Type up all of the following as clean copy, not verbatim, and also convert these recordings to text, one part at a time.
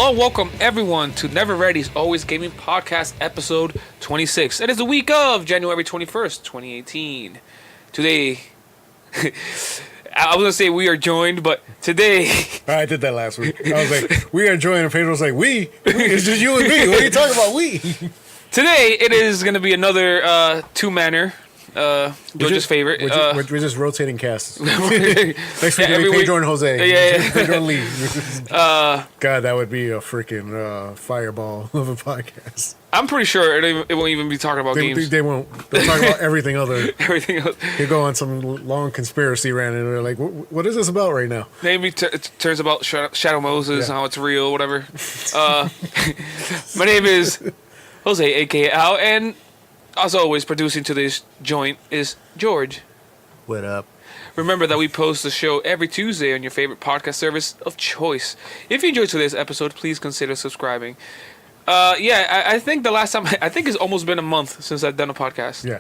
Hello, welcome everyone to Never Ready's Always Gaming Podcast, episode 26. It is the week of January 21st, 2018. Today, I was going to say we are joined, but today... I did that last week. I was like, we are joined, and Pedro's like, we? It's just you and me. What are you talking about, we? Today, it is going to be another two-manner. George's favorite. We're just rotating casts. Thanks for giving Pedro and Jose. Yeah. Pedro and Lee. God, that would be a freaking fireball of a podcast. I'm pretty sure it won't even be talking about games. They won't. They'll talk about everything other. Everything else. They go on some long conspiracy rant, and they're like, what is this about right now? Maybe it turns about Shadow Moses, how it's real, whatever. My name is Jose, a.k.a. Al, and as always, producing to this joint is George. What up? Remember that we post the show every Tuesday on your favorite podcast service of choice. If you enjoyed today's episode, please consider subscribing. I think the last time, I think it's almost been a month since I've done a podcast. Yeah,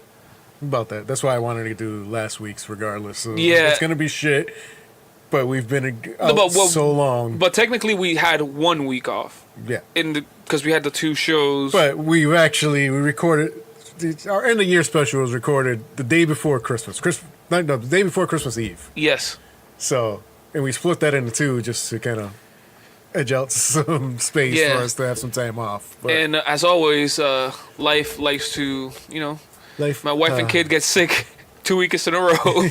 about that. That's why I wanted to do last week's regardless. So yeah. It's going to be shit, but we've been out so long. But technically we had 1 week off. Yeah. Because we had the two shows. But we recorded... Our end of year special was recorded the day before Christmas. The day before Christmas Eve. Yes. So, and we split that into two just to kind of edge out some space for us to have some time off. But and as always, life likes to, my wife and kid get sick 2 weeks in a row.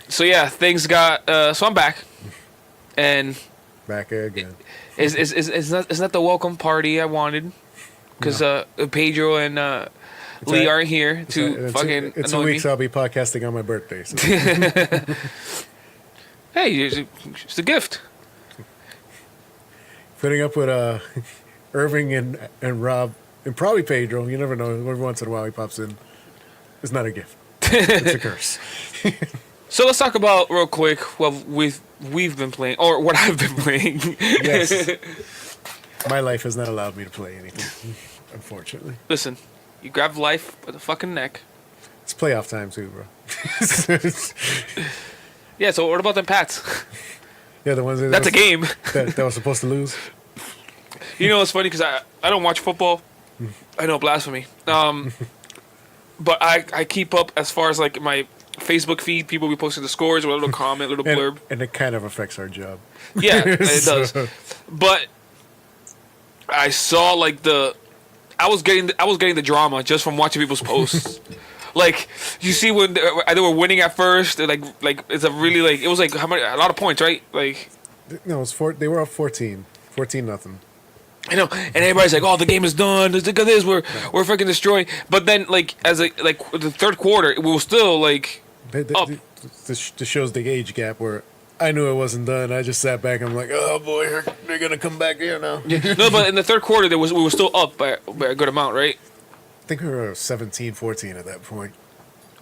So yeah, things got. So I'm back, and back again. It's not the welcome party I wanted. Because Pedro and Lee aren't here to fucking It's annoy 2 weeks me. I'll be podcasting on my birthday. So. Hey, it's a gift. Putting up with Irving and Rob and probably Pedro. You never know. Every once in a while he pops in. It's not a gift. It's a curse. So let's talk about real quick what we've been playing, or what I've been playing. Yes. My life has not allowed me to play anything, unfortunately. Listen, you grab life by the fucking neck. It's playoff time too, bro. Yeah, so what about them Pats? Yeah, the ones that's a game. that was supposed to lose. You know, it's funny because I don't watch football. I know, blasphemy. But I keep up as far as like my Facebook feed. People be posting the scores, with a little comment, a little blurb. And it kind of affects our job. Yeah, it does. But I saw like I was getting the drama just from watching people's posts. Like you see when they were winning at first, like it's a really like it was like how many, a lot of points, right? Like no, it was they were up 14-0. I know, and everybody's like, "Oh, the game is done. Look at this, we're freaking destroying." But then like like the third quarter, we were still like up. This shows the age gap where I knew it wasn't done. I just sat back and I'm like, oh boy, they're gonna come back here now. No, but in the third quarter, we were still up by a good amount, right? I think we were 17-14 at that point.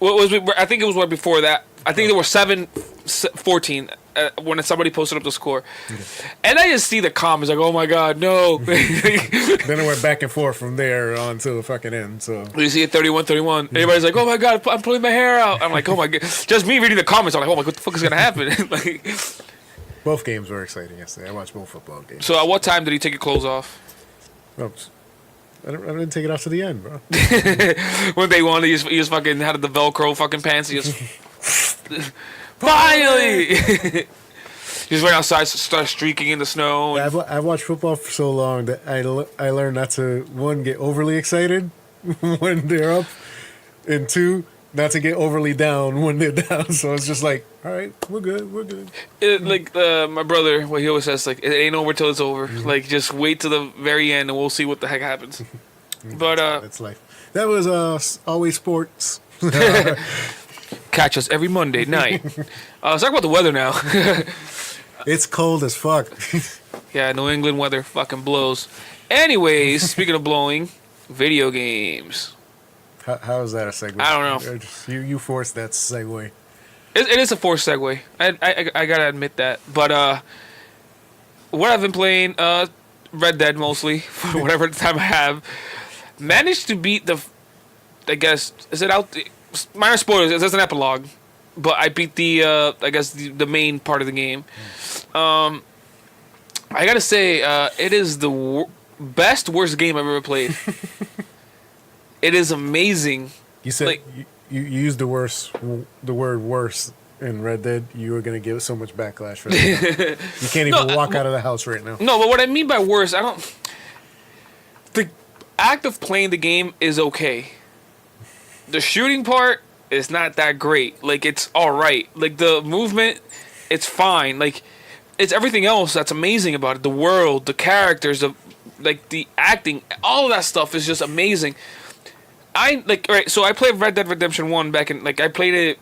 Well, I think it was right before that. I think there were 7-14 when somebody posted up the score. Okay. And I just see the comments like, oh my God, no. Then it went back and forth from there on to the fucking end. So you see it 31-31. Everybody's like, oh my God, I'm pulling my hair out. I'm like, oh my God. Just me reading the comments, I'm like, oh my God, what the fuck is going to happen? Like, both games were exciting yesterday. I watched both football games. So at what time did he take your clothes off? Oops. I didn't take it off to the end, bro. When they won, he just fucking had the Velcro fucking pants. He just finally. He just went outside, started streaking in the snow. Yeah, I've watched football for so long that I learned not to, one, get overly excited when they're up, and two, not to get overly down when they're down. So it's just like, all right, we're good. Like my brother, what he always says, like, it ain't over till it's over. Mm-hmm. Like, just wait till the very end and we'll see what the heck happens. But that's life. That was Always Sports. Catch us every Monday night. Let's talk about the weather now. It's cold as fuck. Yeah, New England weather fucking blows. Anyways, speaking of blowing, video games. How is that a segue? I don't know. You forced that segue. It is a forced segue. I gotta admit that. But what I've been playing, Red Dead mostly, for whatever time I have, managed to beat I guess, is it out? Minor spoilers, there's an epilogue. But I beat the main part of the game. I gotta say, it is the best worst game I've ever played. It is amazing. You said Like- you used the word worse in Red Dead. You were gonna give so much backlash for that. You can't even walk out of the house right now. No, but what I mean by worse, I don't. The act of playing the game is okay. The shooting part is not that great. Like, it's all right. Like, the movement, it's fine. Like, it's everything else that's amazing about it. The world, the characters, the acting, all of that stuff is just amazing. So I played Red Dead Redemption 1 back in, I played it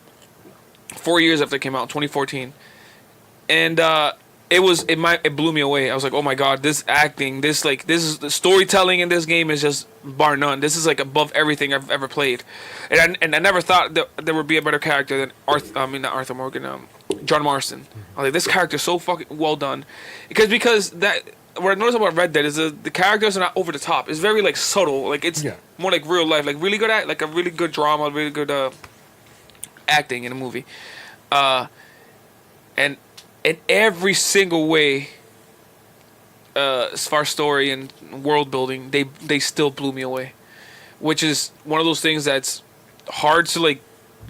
4 years after it came out, 2014. And, it blew me away. I was like, oh my god, this acting, this is the storytelling in this game is just bar none. This is above everything I've ever played, and I never thought that there would be a better character than not Arthur Morgan, John Marston. I was like, this character is so fucking well done, because that what I noticed about Red Dead is the characters are not over the top. It's very subtle, it's more like real life, really good a really good drama, really good acting in a movie, and. In every single way, as far as story and world building, they still blew me away. Which is one of those things that's hard to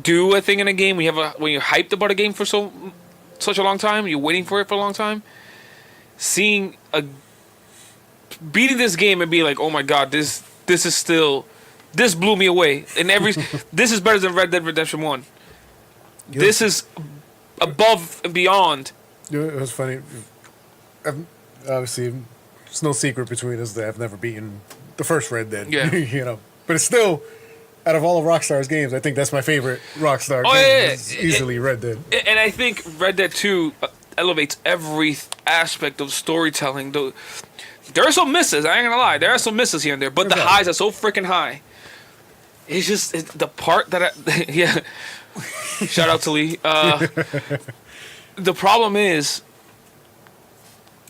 do a thing in a game. When you're hyped about a game for such a long time, you're waiting for it for a long time. Beating this game and being like, oh my god, this blew me away. This is better than Red Dead Redemption 1. Yep. This is above and beyond. It was funny. Obviously, it's no secret between us that I've never beaten the first Red Dead. Yeah. But it's still, out of all of Rockstar's games, I think that's my favorite Rockstar game. Yeah. It's easily Red Dead. And I think Red Dead 2 elevates every aspect of storytelling. There are some misses. I ain't gonna lie. There are some misses here and there, but the highs are so freaking high. It's just the part that yeah. Shout out to Lee. The problem is,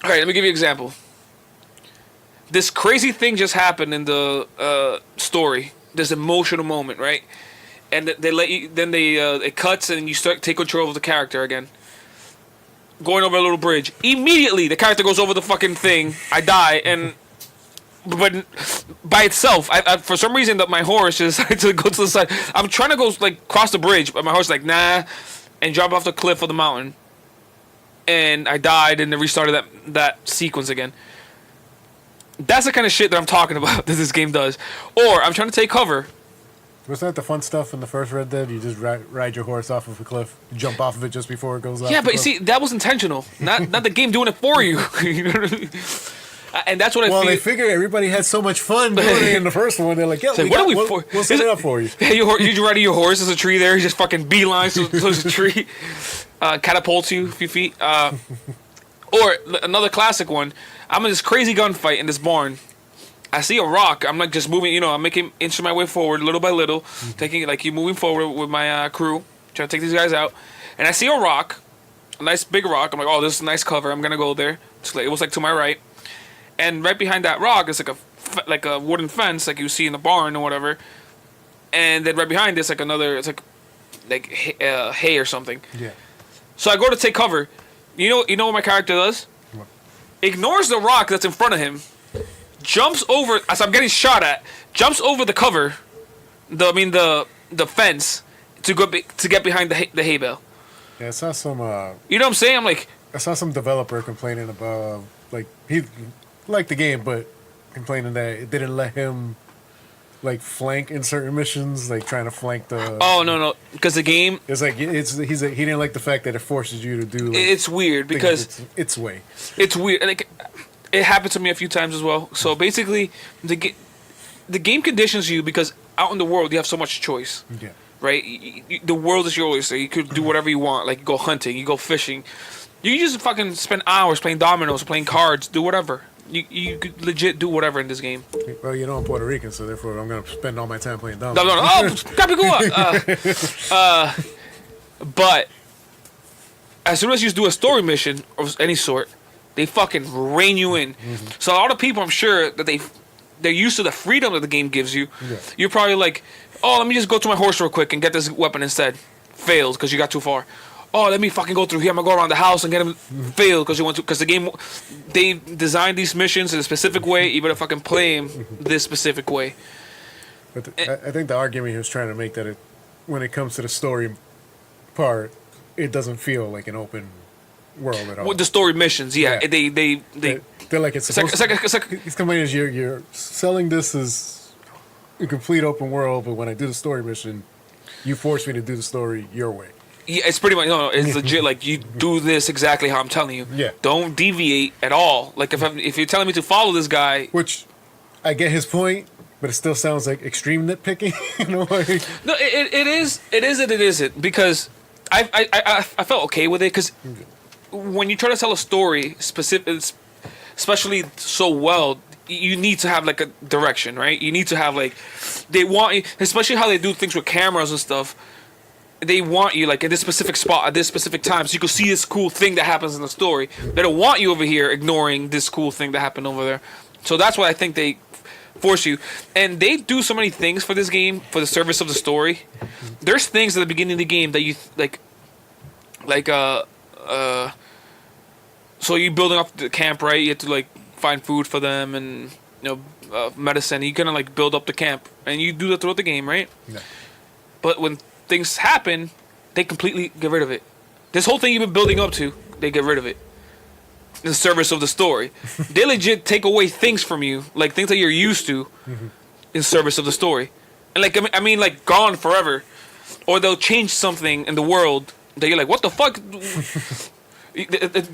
all right, let me give you an example. This crazy thing just happened in the story. This emotional moment, right? And they let you. Then it cuts and you start take control of the character again. Going over a little bridge. Immediately, the character goes over the fucking thing. I die, but by itself, I for some reason that my horse decided to go to the side. I'm trying to go cross the bridge, but my horse nah, and drop off the cliff of the mountain. And I died, and then restarted that sequence again. That's the kind of shit that I'm talking about that this game does. Or I'm trying to take cover. Was that the fun stuff in the first Red Dead? You just ride your horse off of a cliff, jump off of it just before it goes off. Yeah, but you see, that was intentional. Not the game doing it for you. You know what I mean? And that's what I feel. Well, they figured everybody had so much fun doing it in the first one. They're like, yeah, we'll set it up for you. Hey, you riding your horse as a tree there. He just fucking beelines towards a tree. Catapults you a few feet. Or another classic one. I'm in this crazy gunfight in this barn. I see a rock. I'm just moving, I'm inching my way forward little by little. Taking you moving forward with my crew. Trying to take these guys out. And I see a rock. A nice big rock. I'm like, oh, this is a nice cover. I'm going to go there. It was to my right. And right behind that rock is like a wooden fence like you see in the barn or whatever. And then right behind it's hay or something. Yeah. So I go to take cover. You know what my character does? What? Ignores the rock that's in front of him. Jumps over as I'm getting shot at. Jumps over the cover. The fence to get behind the hay bale. Yeah, I saw some. You know what I'm saying? I'm like. I saw some developer complaining about he liked the game, but complaining that it didn't let him flank in certain missions, trying to flank the. Oh no! Because the game. It's he didn't like the fact that it forces you to do. It's weird because its way. It's weird. It happened to me a few times as well. So basically, the game conditions you because out in the world you have so much choice. Yeah. Right. The world is your oyster. You could do whatever you want. You go hunting. You go fishing. You just fucking spend hours playing dominoes, playing cards, do whatever. You could legit do whatever in this game. Well, I'm Puerto Rican, so therefore I'm going to spend all my time playing dominoes. No. Oh, Capicua! But as soon as you do a story mission of any sort, they fucking rein you in. Mm-hmm. So a lot of people, I'm sure, that they're used to the freedom that the game gives you. Yeah. You're probably like, oh, let me just go to my horse real quick and get this weapon instead. Failed because you got too far. oh, let me fucking go through here. I'm gonna go around the house and get him failed because you want to. Because the game, they designed these missions in a specific way. You better fucking play them this specific way. But I think the argument he was trying to make that when it comes to the story part, it doesn't feel like an open world at all. With the story missions, yeah. They're like it's supposed to. It's complaining as you're selling this as a complete open world, but when I do the story mission, you force me to do the story your way. Yeah, it's pretty much it's legit. Like you do this exactly how I'm telling you. Yeah. Don't deviate at all. Like if you're telling me to follow this guy, which I get his point, but it still sounds like extreme nitpicking. No, it is and it isn't because I felt okay with it because when you try to tell a story especially so well, you need to have like a direction, right? You need to have like they want, especially how they do things with cameras and stuff. They want you like at this specific spot at this specific time, so you can see this cool thing that happens in the story. They don't want you over here ignoring this cool thing that happened over there. So that's why I think they force you, and they do so many things for this game for the service of the story. There's things at the beginning of the game that you so you building up the camp, right? You have to like find food for them and medicine. You kind of like build up the camp, and you do that throughout the game, right? Yeah. But when things happen, they completely get rid of it. This whole thing you've been building up to, they get rid of it. In service of the story. They legit take away things from you, like things that you're used to, in service of the story. And like, I mean, like gone forever. Or they'll change something in the world that you're like, what the fuck?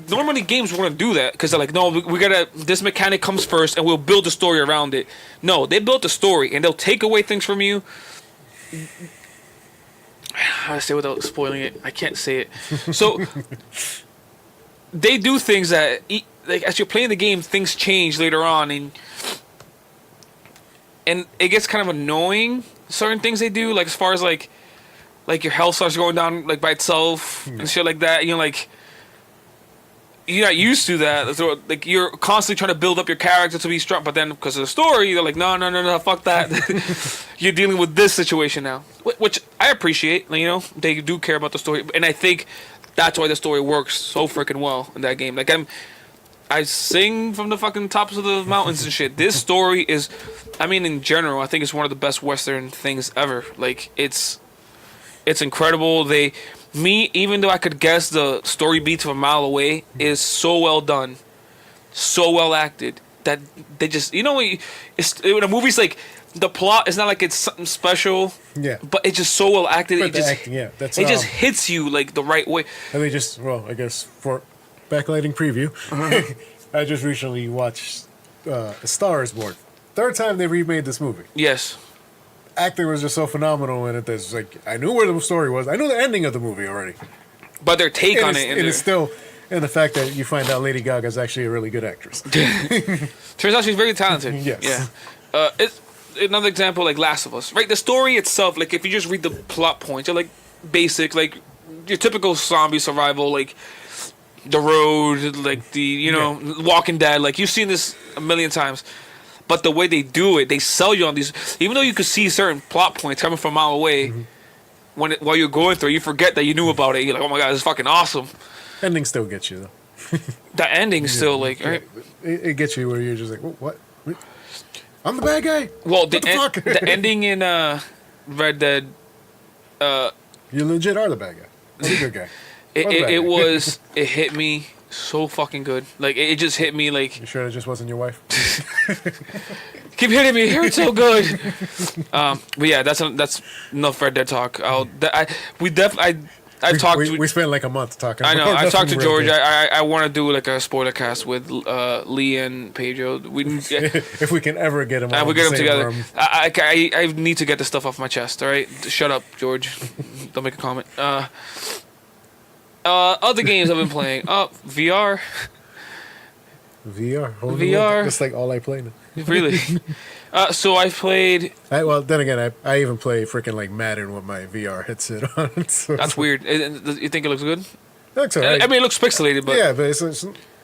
Normally games wouldn't do that because they're like, no, we gotta, this mechanic comes first and we'll build the story around it. No, they built the story and they'll take away things from you. How do I say without spoiling it? I can't say it. So they do things that, like, as you're playing the game, things change later on, and it gets kind of annoying. Certain things they do, like as far as like your health starts going down like by itself and shit like that. You're like, you're not used to that. So, like you're constantly trying to build up your character to be strong, but then because of the story, they're like, no, fuck that. You're dealing with this situation now, which I appreciate. Like, they do care about the story, and I think that's why the story works so freaking well in that game. Like I sing from the fucking tops of the mountains and shit. This story is, I mean, in general, I think it's one of the best Western things ever. Like it's incredible. Even though I could guess the story beats from a mile away, is so well done, so well acted that they just, when a movie's like, the plot is not like it's something special, but it's just so well acted. But acting, that's it just hits you like the right way. And they just, I guess for backlighting preview, I just recently watched A Star Is Born. Third time they remade this movie. Yes. Acting was just so phenomenal in it. That's like, I knew where the story was. I knew the ending of the movie already. But their take on it, and it's still, and the fact that you find out Lady Gaga is actually a really good actress. Turns out she's very talented. Yes. Yeah. It's another example, like Last of Us, right? The story itself, like if you just read the plot points, they're like basic, like your typical zombie survival, like The Road, like the Walking Dead. Like you've seen this a million times. But the way they do it, they sell you on these. Even though you could see certain plot points coming from a mile away, while you're going through, you forget that you knew about it. You're like, oh my god, this is fucking awesome. Ending still gets you though. The ending still like, right? It gets you where you're just like, what? I'm the bad guy. Well, the ending in Red Dead. You legit are the bad guy. I'm the good guy. It hit me so fucking good. Like it just hit me like. You sure it just wasn't your wife? Keep hitting me. It hurts so good. But yeah, that's enough Red Dead talk. We spent like a month talking. I know. I talked to George. I want to do like a spoiler cast with Lee and Pedro. If we can ever get them, we get them together. I need to get this stuff off my chest. All right, shut up, George. Don't make a comment. Other games I've been playing. VR. VR. That's like all I play now. Really? So I played. Then again, I even play freaking like Madden with my VR headset on. So. That's weird. You think it looks good? Looks alright. I mean, it looks pixelated, but yeah, but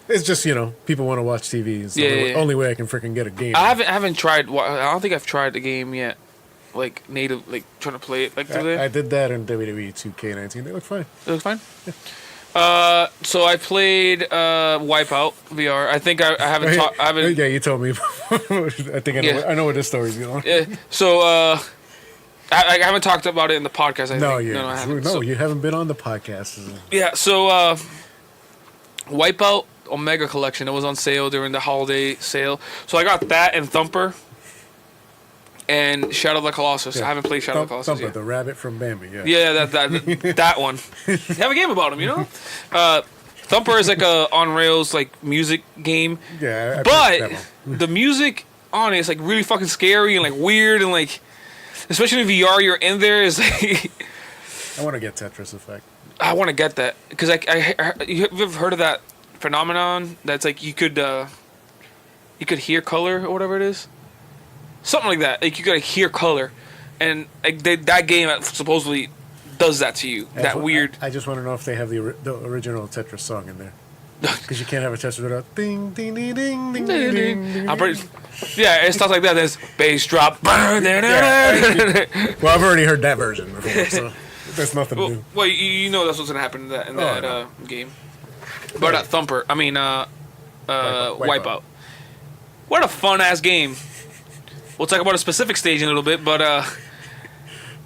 it's just people want to watch TV. It's the only way I can freaking get a game. I haven't tried. I don't think I've tried the game yet. like native, like trying to play it like through I there. did that in WWE 2K19. They look fine. It looks fine. So I played Wipeout VR. I think I haven't talked. I haven't. Yeah, you told me. I think I know where this story's going. Yeah. So I haven't talked about it in the podcast. I No, think. you No, I haven't. no, So, you haven't been on the podcast. yeah. So Wipeout Omega Collection. It was on sale during the holiday sale. So I got that and Thumper. And Shadow of the Colossus. Yeah. I haven't played Shadow of the Colossus Thumper, yet. the rabbit from Bambi. Yeah. Yeah, that one. You have a game about him, you know. Thumper is like a on rails like music game, Yeah. I played but that one. the music on it is like really fucking scary and like weird and like, especially in VR, you're in there is like. I want to get Tetris Effect. I want to get that because you ever heard of that phenomenon that's like you could hear color or whatever it is. Something like that. Like you gotta hear color, and like that game supposedly does that to you. That weird. I just want to know if they have the original Tetris song in there. Because you can't have a Tetris without ding ding ding ding ding ding. ding. I'm pretty. Yeah, it starts like that. There's bass drop. Well, I've already heard that version before, so there's nothing new. Well, you know that's what's gonna happen in that game. But that Thumper. I mean, Wipeout. What a fun ass game. We'll talk about a specific stage in a little bit, but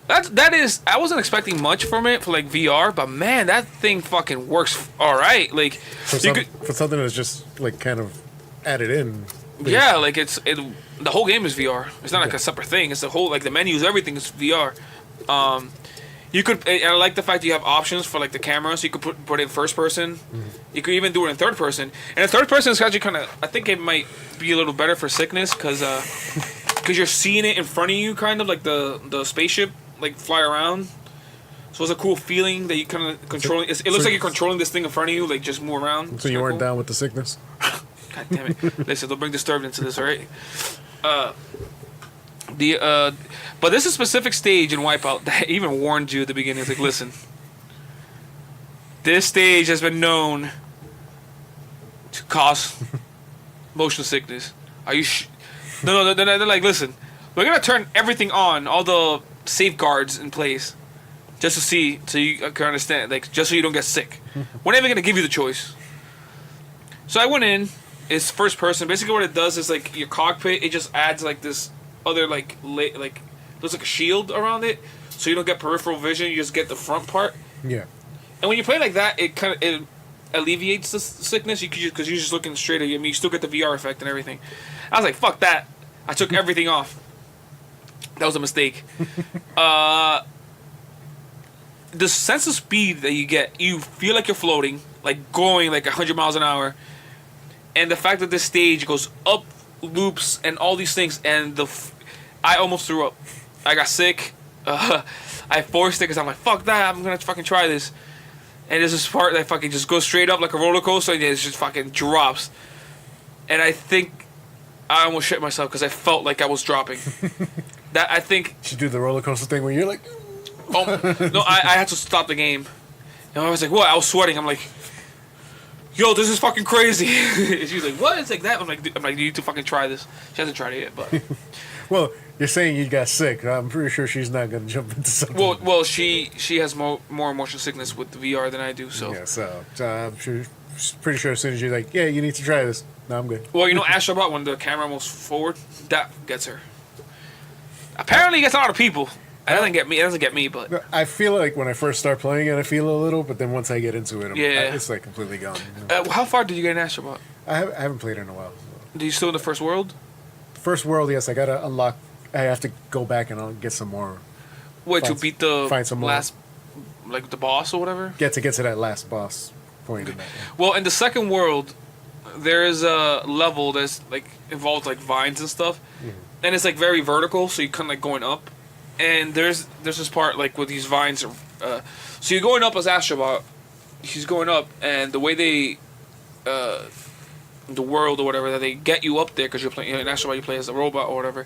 that is. I wasn't expecting much from it for like VR, but man, that thing fucking works all right. Like For something that's just like kind of added in. Yeah, like the whole game is VR. It's not like a separate thing. It's the whole like the menus, everything is VR. You could. And I like the fact that you have options for like the camera, so you could put it in first person. Mm-hmm. You could even do it in third person. And in third person is actually kind of. I think it might be a little better for sickness because you're seeing it in front of you, kind of like the spaceship like fly around. So it's a cool feeling that you kind of controlling. It looks like you're controlling this thing in front of you, like just move around. So you weren't cool. down with the sickness? God damn it! Listen, don't bring disturbance into this, all right? But there's a specific stage in Wipeout that even warned you at the beginning. It's like, listen, this stage has been known to cause motion sickness. Are you? No. They're like, listen, we're gonna turn everything on, all the safeguards in place, just to see, so you can understand, like, just so you don't get sick. We're never gonna give you the choice. So I went in. It's first person. Basically, what it does is like your cockpit. It just adds like this other like looks like a shield around it, so you don't get peripheral vision. You just get the front part. Yeah. And when you play like that, it alleviates the sickness. You could because you're just looking straight at you. I mean, you still get the VR effect and everything. I was like, fuck that. I took everything off. That was a mistake. The sense of speed that you get, you feel like you're floating, like going like 100 miles an hour. And the fact that this stage goes up, loops, and all these things, and I almost threw up. I got sick. I forced it because I'm like, fuck that, I'm gonna fucking try this. And there's this part that fucking just goes straight up like a roller coaster, and it just fucking drops. And I think I almost shit myself because I felt like I was dropping. That I think. You do the roller coaster thing where you're like. Oh no! I had to stop the game. And I was like, what? I was sweating. I'm like, yo, this is fucking crazy. And she's like, what? It's like that. I'm like, you need to fucking try this. She hasn't tried it yet, but. Well, you're saying you got sick. I'm pretty sure she's not gonna jump into something. Well, she has more motion sickness with the VR than I do. So. Yeah, so I'm pretty sure as soon as you're like, yeah, you need to try this. No, I'm good. Well, you know, Astrobot, when the camera moves forward, that gets her. Apparently, it gets a lot of people. It doesn't get me. It doesn't get me, but I feel like when I first start playing it, I feel a little, but then once I get into it, it's like completely gone. You know? How far did you get in Astrobot? I haven't played it in a while. So. Are you still in the first world? First world, yes. I gotta unlock. I have to go back and I'll get some more. Wait, to beat the find some last, like the boss or whatever. Get to that last boss point. In that, yeah. Well, in the second world, there is a level that's like involves like vines and stuff, and it's like very vertical, so you're kind of like going up. And there's this part like with these vines, so you're going up as Astrobot. She's going up, and the way they, the world or whatever, that they get you up there because you're playing in Astrobot, you play as a robot or whatever.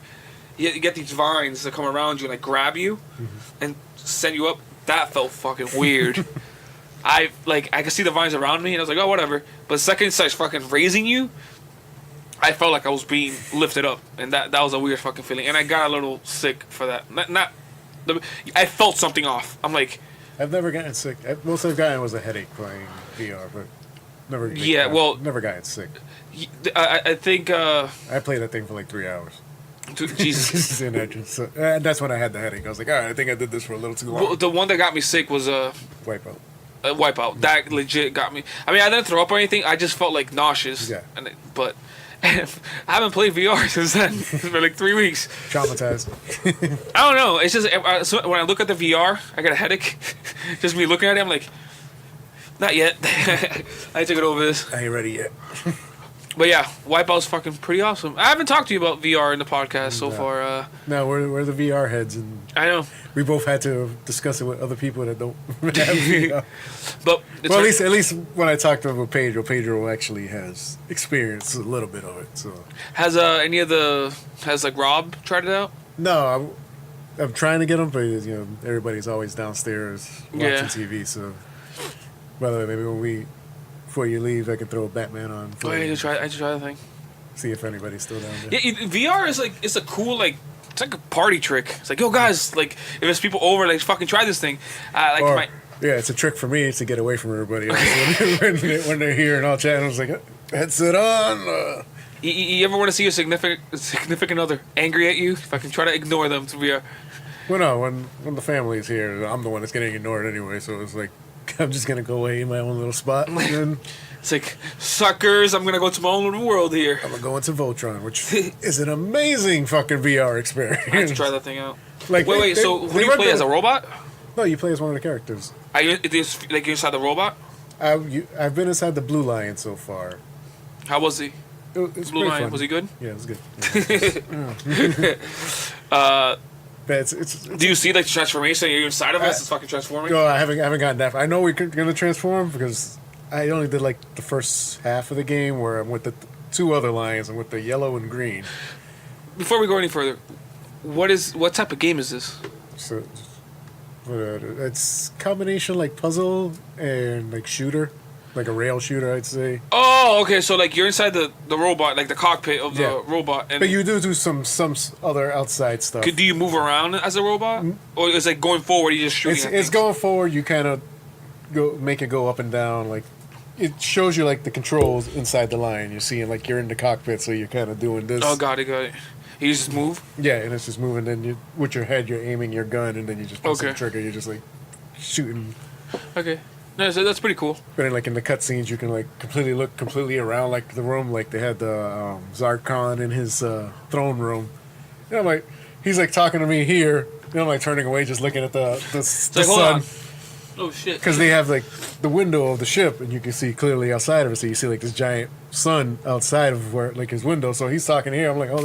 You get these vines that come around you and like grab you, and send you up. That felt fucking weird. I could see the vines around me, and I was like, oh whatever. But the second it starts fucking raising you, I felt like I was being lifted up, and that was a weird fucking feeling, and I got a little sick for that. I felt something off. I'm like, I've never gotten sick. Most I've gotten was a headache playing VR, but never. Never gotten sick. I think. I played that thing for like 3 hours. Jesus. And that's when I had the headache. I was like, all right, I think I did this for a little too long. Well, the one that got me sick was Wipeout. Wipeout. That legit got me. I mean, I didn't throw up or anything. I just felt like nauseous. Yeah. But I haven't played VR since then. It's been like 3 weeks. Traumatized. I don't know. It's just so when I look at the VR, I get a headache. Just me looking at it, I'm like, not yet. I took it over this. I ain't ready yet. But yeah, Wipeout's fucking pretty awesome. I haven't talked to you about VR in the podcast so far. No, we're the VR heads, and I know we both had to discuss it with other people that don't have VR. But well, at least when I talked to Pedro actually has experienced a little bit of it. So has like Rob tried it out? No, I'm trying to get him, but everybody's always downstairs watching TV. So by the way, maybe before you leave, I can throw a Batman on. I should try the thing. See if anybody's still down there. Yeah, VR is like, it's a cool, like, it's like a party trick. It's like, yo guys, like, if there's people over, like, fucking try this thing. Yeah, it's a trick for me to get away from everybody else when they're here and all chatting. I was like, headset on. You ever want to see a significant other angry at you? If I can try to ignore them to VR. Well, no, when the family's here, I'm the one that's getting ignored anyway. So it's like, I'm just gonna go away in my own little spot. And then it's like, suckers, I'm gonna go to my own little world here. I'm gonna go into Voltron, which is an amazing fucking VR experience. I have to try that thing out. Like, wait, so who do you play as a robot? No, you play as one of the characters. Are you like inside the robot? I've been inside the Blue Lion so far. How was he? It's Blue Lion, fun. was he good? Yeah, it was good. But do you see like the transformation? Are you inside of us? It's fucking transforming. No, I haven't gotten that. I know we're gonna transform because I only did like the first half of the game where I'm with the two other lions. I'm with the yellow and green. Before we go any further, what type of game is this? So, it's combination like puzzle and like shooter, like a rail shooter, I'd say. Oh, okay. So like you're inside the robot, like the cockpit of the robot, and but you do some other outside stuff. Do you move around as a robot, or is it going forward? You just shooting? It's going forward. You kind of make it go up and down. Like it shows you like the controls inside the line. You're seeing like you're in the cockpit, so you're kind of doing this. Oh, got it. You just move? Yeah, and it's just moving. Then with your head, you're aiming your gun, and then you just press the trigger. You're just like shooting. Okay. No, so that's pretty cool. But then, like in the cutscenes, you can like look completely around like the room. Like they had the Zarkon in his throne room. And I'm like, he's like talking to me here. And I'm like turning away, just looking at the sun. Hold on. Oh shit! Because they have like the window of the ship, and you can see clearly outside of it. So you see like this giant sun outside of where like his window. So he's talking here. I'm like, oh,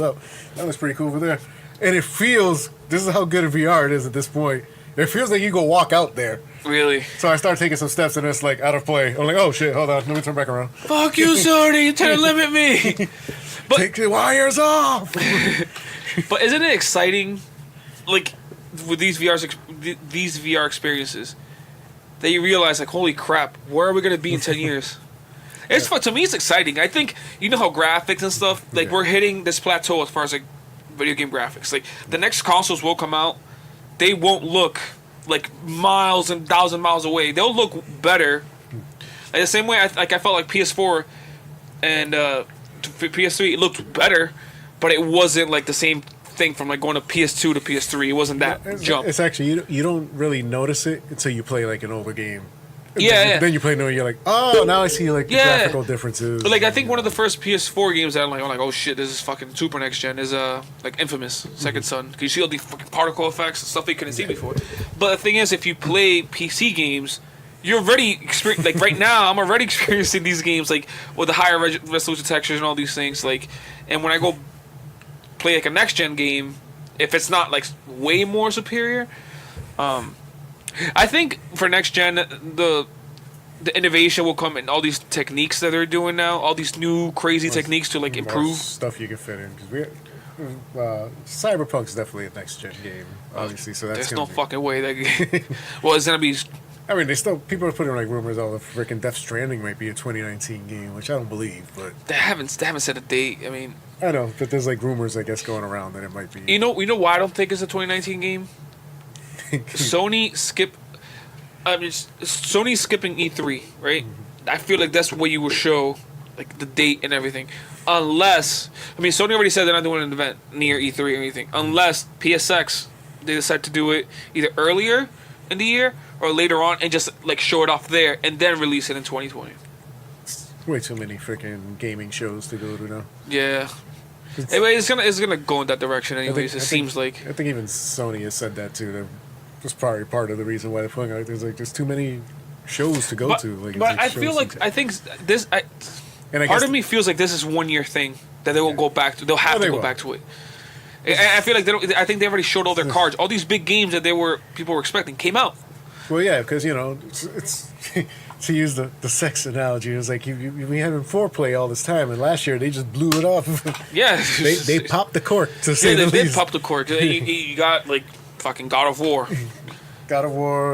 that looks pretty cool over there. And it feels. This is how good a VR it is at this point. It feels like you go walk out there. Really? So I start taking some steps, and it's like out of play. I'm like, oh shit, hold on, let me turn back around. Fuck you, Sony! You're trying to limit me. But take the wires off. But isn't it exciting, like with these VR experiences, that you realize like, holy crap, where are we gonna be in 10 years? It's fun. To me, it's exciting. I think you know how graphics and stuff, like we're hitting this plateau as far as like video game graphics. Like the next consoles will come out, they won't look like miles and 1,000 miles away. They'll look better. Like the same way I felt like PS4 and PS3, it looked better, but it wasn't like the same thing from like going to PS2 to PS3. It wasn't that jump. It's actually you don't really notice it until you play like an older game. Yeah. Then you play new, you're like, oh, now I see like the graphical differences. But like I think one of the first PS4 games that I'm like, oh shit, this is fucking super next gen is like Infamous Second Son. Cause you see all the fucking particle effects and stuff you couldn't see before. But the thing is, if you play PC games, you're already like right now. I'm already experiencing these games like with the higher resolution textures and all these things. Like, and when I go play like a next gen game, if it's not like way more superior, I think for next gen, the innovation will come in all these techniques that they're doing now, all these new crazy techniques to like improve stuff you can fit in. Because Cyberpunk's definitely a next gen game, obviously. So that's there's no fucking way that. Well, it's gonna be I mean, people are putting like rumors all the freaking Death Stranding might be a 2019 game, which I don't believe, but They haven't set a date. I mean, I know, but there's like rumors, I guess, going around that it might be. you know why I don't think it's a 2019 game? Sony's skipping E3, right? I feel like that's where you will show like the date and everything. Unless, I mean, Sony already said they're not doing an event near E3 or anything. Unless PSX, they decide to do it either earlier in the year or later on and just like show it off there and then release it in 2020. Way too many freaking gaming shows to go to now. Yeah. Anyway, it's gonna go in that direction anyways. It seems like. I think even Sony has said that too. That's probably part of the reason why they're putting out. There's too many shows to go to. Like, but I feel like I think this. Part of me feels like this is 1 year thing that they will go back to. They'll have to go back to it. And I feel like they don't. I think they already showed all their cards. All these big games that people were expecting came out. Well, yeah, because it's to use the sex analogy. It was like we having foreplay all this time, and last year they just blew it off. Yeah, they popped the cork to say the least. They did pop the cork. You got like fucking God of War,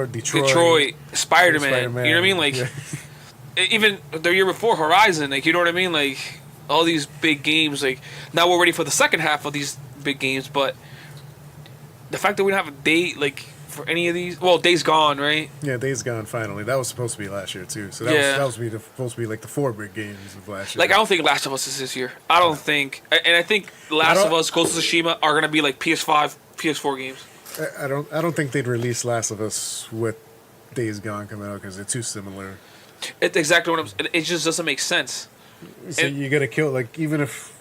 Detroit, Spider-Man. You know what I mean? Like even the year before, Horizon. Like, you know what I mean? Like all these big games. Like now we're ready for the second half of these big games, but the fact that we don't have a date like for any of these, well, Days Gone, right? Yeah, Days Gone. Finally, that was supposed to be last year too. So that was supposed to be like the 4 big games of last year. Like, I don't think Last of Us is this year. I don't think, and I think Last of Us, Ghost of Tsushima are gonna be like PS5, PS4 games. I don't think they'd release Last of Us with Days Gone coming out because they're too similar. It's exactly what it just doesn't make sense. So you gotta kill, like, even if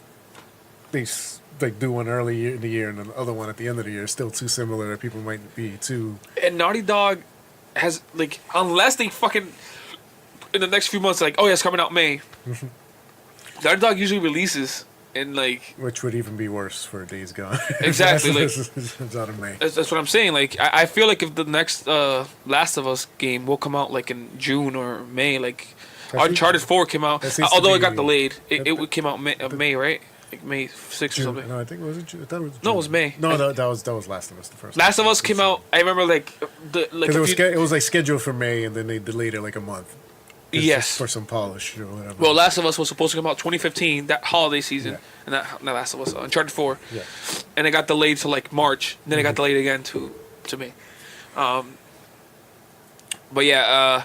they like do one early in the year and the other one at the end of the year, still too similar. People might be too. And Naughty Dog has, like, unless they fucking in the next few months, like, oh yeah, it's coming out May. Naughty Dog usually releases in like, which would even be worse for Days Gone. Exactly, like it's out of May. That's what I'm saying. Like, I feel like if the next Last of Us game will come out like in June or May, like Uncharted 4 came out, although it got delayed. It came out May, right? Like May 6th or something. No, I think it was June. No, it was May. No, that was Last of Us, the first. Last of Us came out. I remember like it was like scheduled for May and then they delayed it like a month. Yes, for some polish or whatever. Well, Last of Us was supposed to come out 2015, that holiday season, and that Last of Us, Uncharted 4, and it got delayed to like March. And then it got delayed again to May. But yeah,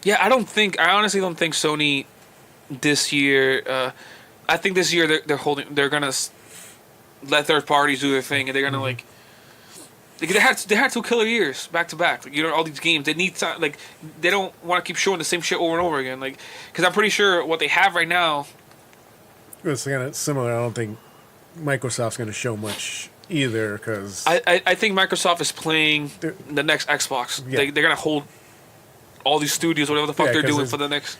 I honestly don't think Sony this year. I think this year they're gonna let third parties do their thing, and they're gonna like they had 2 killer years back to back. Like, you know, all these games, they need time. Like, they don't want to keep showing the same shit over and over again. Like, because I'm pretty sure what they have right now. It's kind of similar. I don't think Microsoft's going to show much either. Because I think Microsoft is playing the next Xbox. Yeah. They're gonna hold all these studios, whatever the fuck they're doing for the next.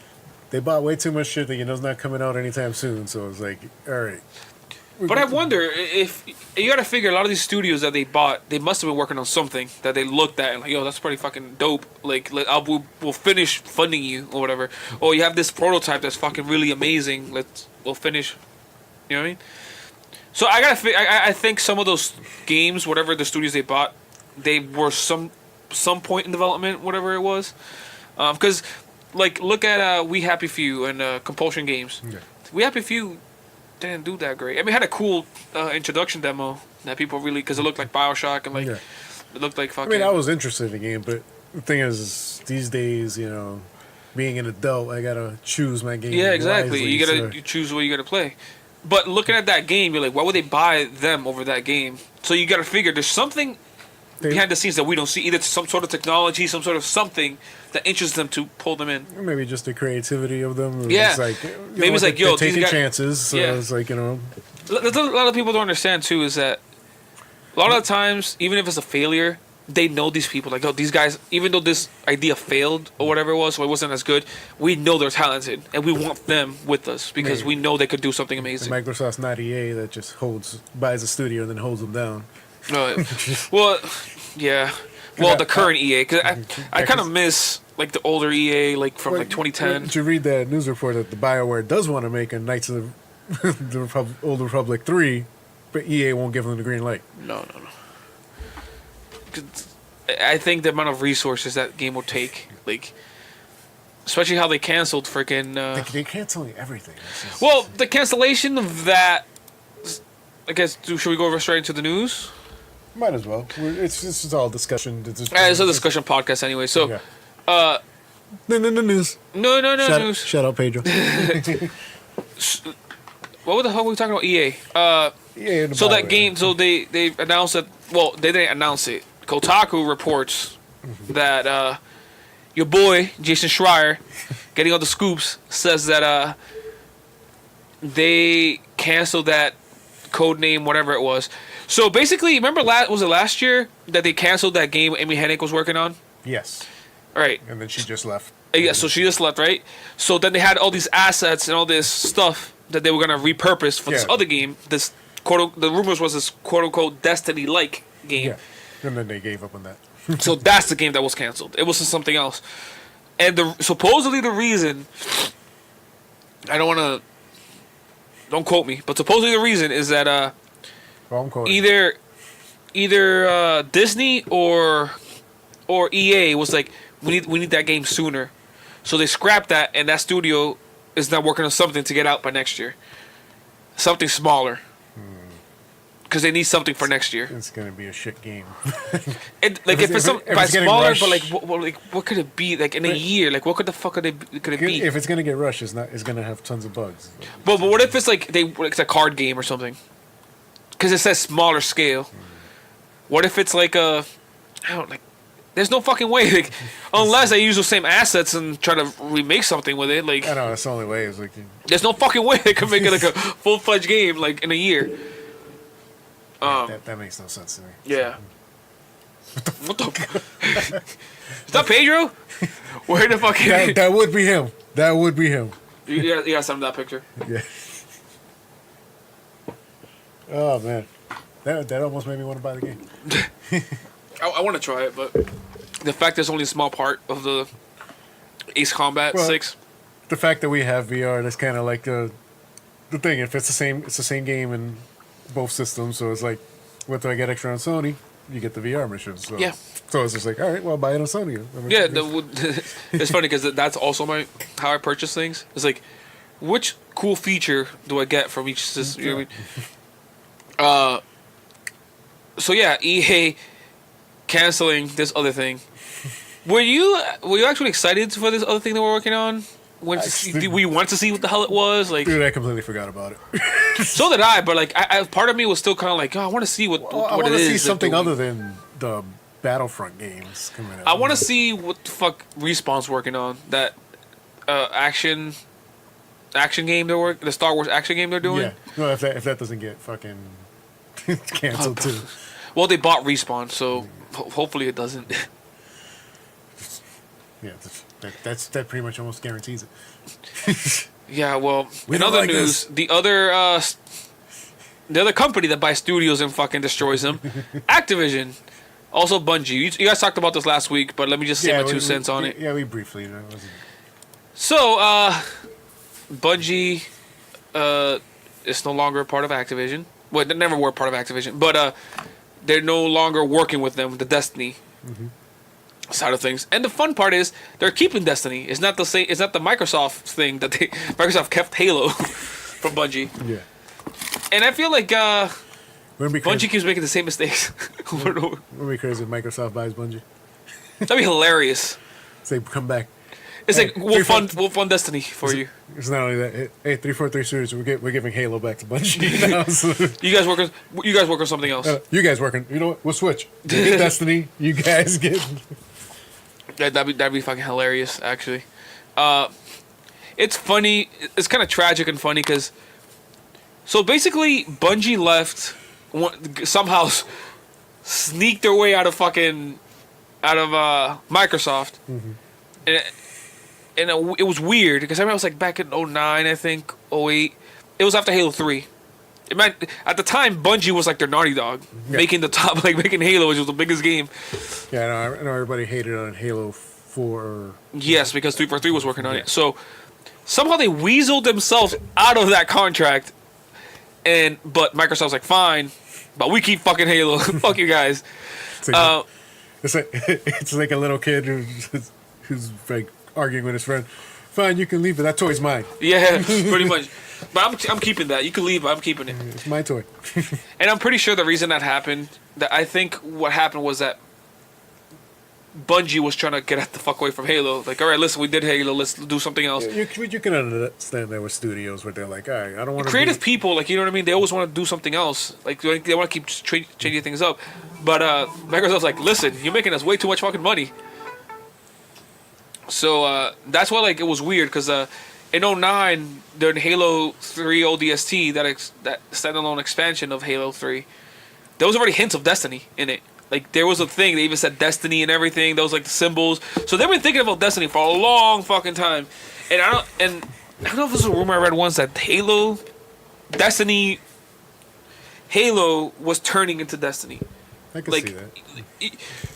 They bought way too much shit that you know is not coming out anytime soon. So it's like, all right. But I wonder if you got to figure a lot of these studios that they bought, they must have been working on something that they looked at and like, yo, that's pretty fucking dope. Like, we'll finish funding you or whatever. Or you have this prototype that's fucking really amazing. We'll finish. You know what I mean? So I think some of those games, whatever the studios they bought, they were some point in development, whatever it was. Because like, look at We Happy Few and Compulsion Games. Yeah. We Happy Few didn't do that great. I mean, it had a cool introduction demo that people really, because it looked like BioShock and like it looked like fucking. I mean, I was interested in the game, but the thing is, these days, you know, being an adult, I gotta choose my game. Yeah, exactly. You choose what you gotta play. But looking at that game, you're like, why would they buy them over that game? So you gotta figure there's something behind the scenes that we don't see. Either some sort of technology, some sort of something that interests them to pull them in. Or maybe just the creativity of them. Yeah. It's like, maybe it's like, yo, taking chances. So it's like, you know. A lot of people don't understand, too, is that a lot of the times, even if it's a failure, they know these people. Like, oh, these guys, even though this idea failed or whatever it was, or it wasn't as good, we know they're talented. And we want them with us because we know they could do something amazing. And Microsoft's not EA that just buys a studio and then holds them down. Well, yeah. Well, the current EA, because I kind of miss like the older EA, like from like 2010. Did you read that news report that the BioWare does want to make a Knights of the Old Republic 3, but EA won't give them the green light? No. I think the amount of resources that game will take, like, especially how they canceled freaking. They're canceling everything. Well, the cancellation of that. I guess should we go straight into the news? Might as well. This is all discussion. It's a discussion podcast anyway. So, No news. no news. Shout out Pedro. What the hell were we talking about? EA. So that game. So they announced that. Well, they didn't announce it. Kotaku reports that your boy Jason Schreier, getting all the scoops, says that they canceled that code name, whatever it was. So basically, remember was it last year that they canceled that game Amy Hennig was working on? Yes. All right. And then she just left. Yeah, so she just left, right? So then they had all these assets and all this stuff that they were gonna repurpose for this other game. This the rumors was this quote unquote Destiny-like game. Yeah. And then they gave up on that. So that's the game that was canceled. It was something else. And supposedly the reason, I don't quote me, but supposedly the reason is that either Disney or EA was like, we need that game sooner, so they scrapped that, and that studio is now working on something to get out by next year, something smaller, because they need something for next year. It's gonna be a shit game. If it's smaller, rushed, but what could it be like in a year? Like what could it be? If it's gonna get rushed, it's gonna have tons of bugs. But what if it's like it's a card game or something? Because it says smaller scale. What if it's like there's no fucking way, like, unless they use the same assets and try to remake something with it. Like I know that's the only way. Is like there's no fucking way they could make it like a full-fledged game like in a year. That makes no sense to me. Yeah. What the? Is that Pedro? Where the fuck? That would be him. That would be him. You got some of that picture. Yeah. Oh man, that almost made me want to buy the game. I want to try it, but the fact there's only a small part of the Ace Combat 6. The fact that we have VR, that's kind of like the thing. If it's the same game in both systems, so it's like, what do I get extra on Sony? You get the VR missions. So. Yeah. So it's just like, all right, well, buy it on Sony. Yeah, it's funny because that's also how I purchase things. It's like, which cool feature do I get from each system? You know what I mean? So yeah, EA canceling this other thing. Were you actually excited for this other thing that we're working on? We wanted to see what the hell it was. Like, dude, I completely forgot about it. So did I, but like, I part of me was still kind of like, oh, I want to see what it is. I want to see something other than the Battlefront games coming out. I want to see what the fuck Respawn's working on. That action game the Star Wars action game they're doing. Yeah. No, if that doesn't get fucking canceled too. Well, they bought Respawn, so hopefully it doesn't. Yeah, that pretty much almost guarantees it. Yeah, well, in other news, the other company that buys studios and fucking destroys them, Activision, also Bungie. You guys talked about this last week, but let me just say my 2 cents on it. Yeah, we briefly. So, Bungie is no longer a part of Activision. Well, they never were part of Activision, but they're no longer working with them, the Destiny side of things. And the fun part is they're keeping Destiny. It's not the same. It's not the Microsoft thing that Microsoft kept Halo from Bungie. Yeah. And I feel like Bungie keeps making the same mistakes over and over. Wouldn't be crazy if Microsoft buys Bungie. That'd be hilarious. Say, come back. It's like we'll fund Destiny for you. It's not only that. Hey, 343 Studios, we're giving Halo back to Bungie now. So. You guys work on something else. You guys working? You know what? We'll switch. You get Destiny. You guys get. That'd be fucking hilarious. Actually, it's funny. It's kind of tragic and funny because. So basically, Bungie left. Somehow sneaked their way out of Microsoft. And it was weird because I remember it was like back in 2009, I think, 2008. It was after Halo 3. At the time, Bungie was like their Naughty Dog, making Halo, which was the biggest game. Yeah, I know everybody hated on Halo 4. Yes, because 343 was working on it. So somehow they weaseled themselves out of that contract, but Microsoft's like, fine, but we keep fucking Halo. Fuck you guys. It's like a little kid who's like arguing with his friend. Fine, you can leave it. That toy's mine. Yeah, pretty much. But I'm keeping that. You can leave, but I'm keeping it. It's my toy. And I'm pretty sure the reason that happened, that I think what happened was that Bungie was trying to get the fuck away from Halo. Like, all right, listen, we did Halo, let's do something else. You can understand that with studios where they're like, all right, I don't want to. Creative people, like, you know what I mean? They always want to do something else. Like, they want to keep changing things up. But Microsoft's like, listen, you're making us way too much fucking money. So that's why, like, it was weird because in 2009, during Halo 3 ODST, that standalone expansion of Halo 3, there was already hints of Destiny in it. Like, there was a thing, they even said Destiny and everything. There was, like, the symbols. So they've been thinking about Destiny for a long fucking time. And I don't know if this was a rumor I read once that Halo was turning into Destiny. I can Like, see that.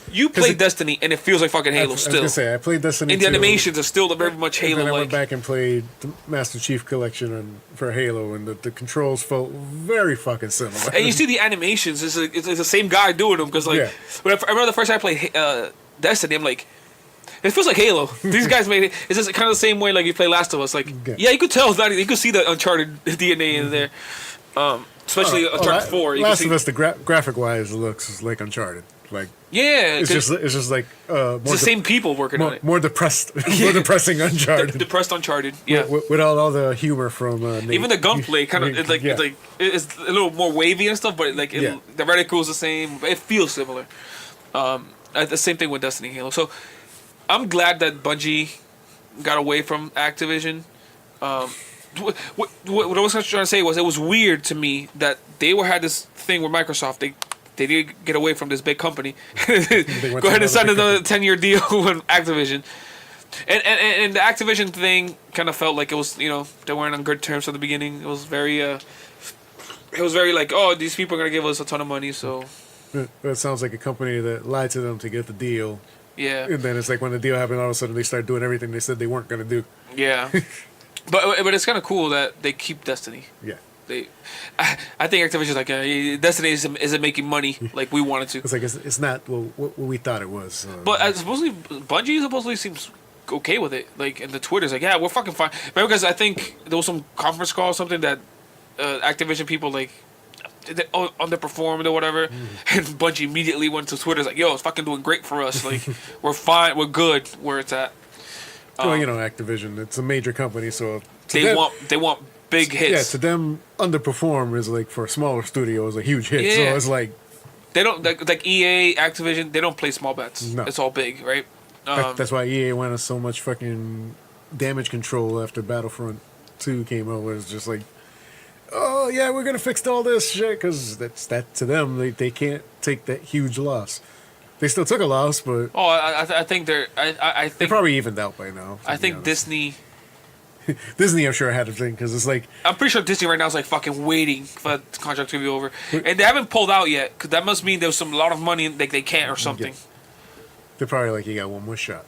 You play Destiny and it feels like fucking Halo I was still. gonna say I played Destiny. And the 2, animations are still very much Halo. And then I went back and played the Master Chief Collection for Halo, and the controls felt very fucking similar. And you see the animations; it's the same guy doing them. Because like, when I remember the first time I played Destiny, I'm like, it feels like Halo. These guys made it. It's just kind of the same way like you play Last of Us. Like, yeah, you could tell that you could see the Uncharted DNA in there. Especially Uncharted 4. Last of Us, the graphic wise, looks like Uncharted. Like, yeah, it's just like it's the same people working on it. More depressed, more depressing Uncharted. Depressed Uncharted, yeah. With all the humor from even the gunplay kind of it's a little more wavy and stuff, but like the reticle is the same. It feels similar. The same thing with Destiny Halo. So I'm glad that Bungie got away from Activision. What I was trying to say was it was weird to me that they had this thing with Microsoft. They did get away from this big company. Go ahead and sign another 10-year deal with Activision. And the Activision thing kind of felt like it was, they weren't on good terms at the beginning. It was very like, oh, these people are going to give us a ton of money, so. It sounds like a company that lied to them to get the deal. Yeah. And then it's like when the deal happened, all of a sudden they start doing everything they said they weren't going to do. Yeah. But it's kind of cool that they keep Destiny. Yeah. I think Activision's like Destiny isn't making money like we wanted to. It's like it's not what we thought it was. But supposedly Bungie seems okay with it. Like, and the Twitter's like, yeah, we're fucking fine. Remember, because I think there was some conference call or something that Activision people like underperformed or whatever, and Bungie immediately went to Twitter's like, yo, it's fucking doing great for us. Like, we're fine, we're good where it's at. Well, Activision, it's a major company, so they want big hits. Yeah, to them, underperform is like for a smaller studio is a huge hit. Yeah. So it's like they don't like EA, Activision. They don't play small bets. No. It's all big, right? That's why EA went on so much fucking damage control after Battlefront 2 came out. Where it's just like, oh yeah, we're gonna fix all this shit because that to them they can't take that huge loss. They still took a loss, but I think I think they're probably evened out by now. I think Disney, I'm sure had a thing because it's like I'm pretty sure Disney right now is like fucking waiting for the contract to be over, and they haven't pulled out yet because that must mean there's a lot of money like they can't or something. Yeah. They're probably like, you got one more shot.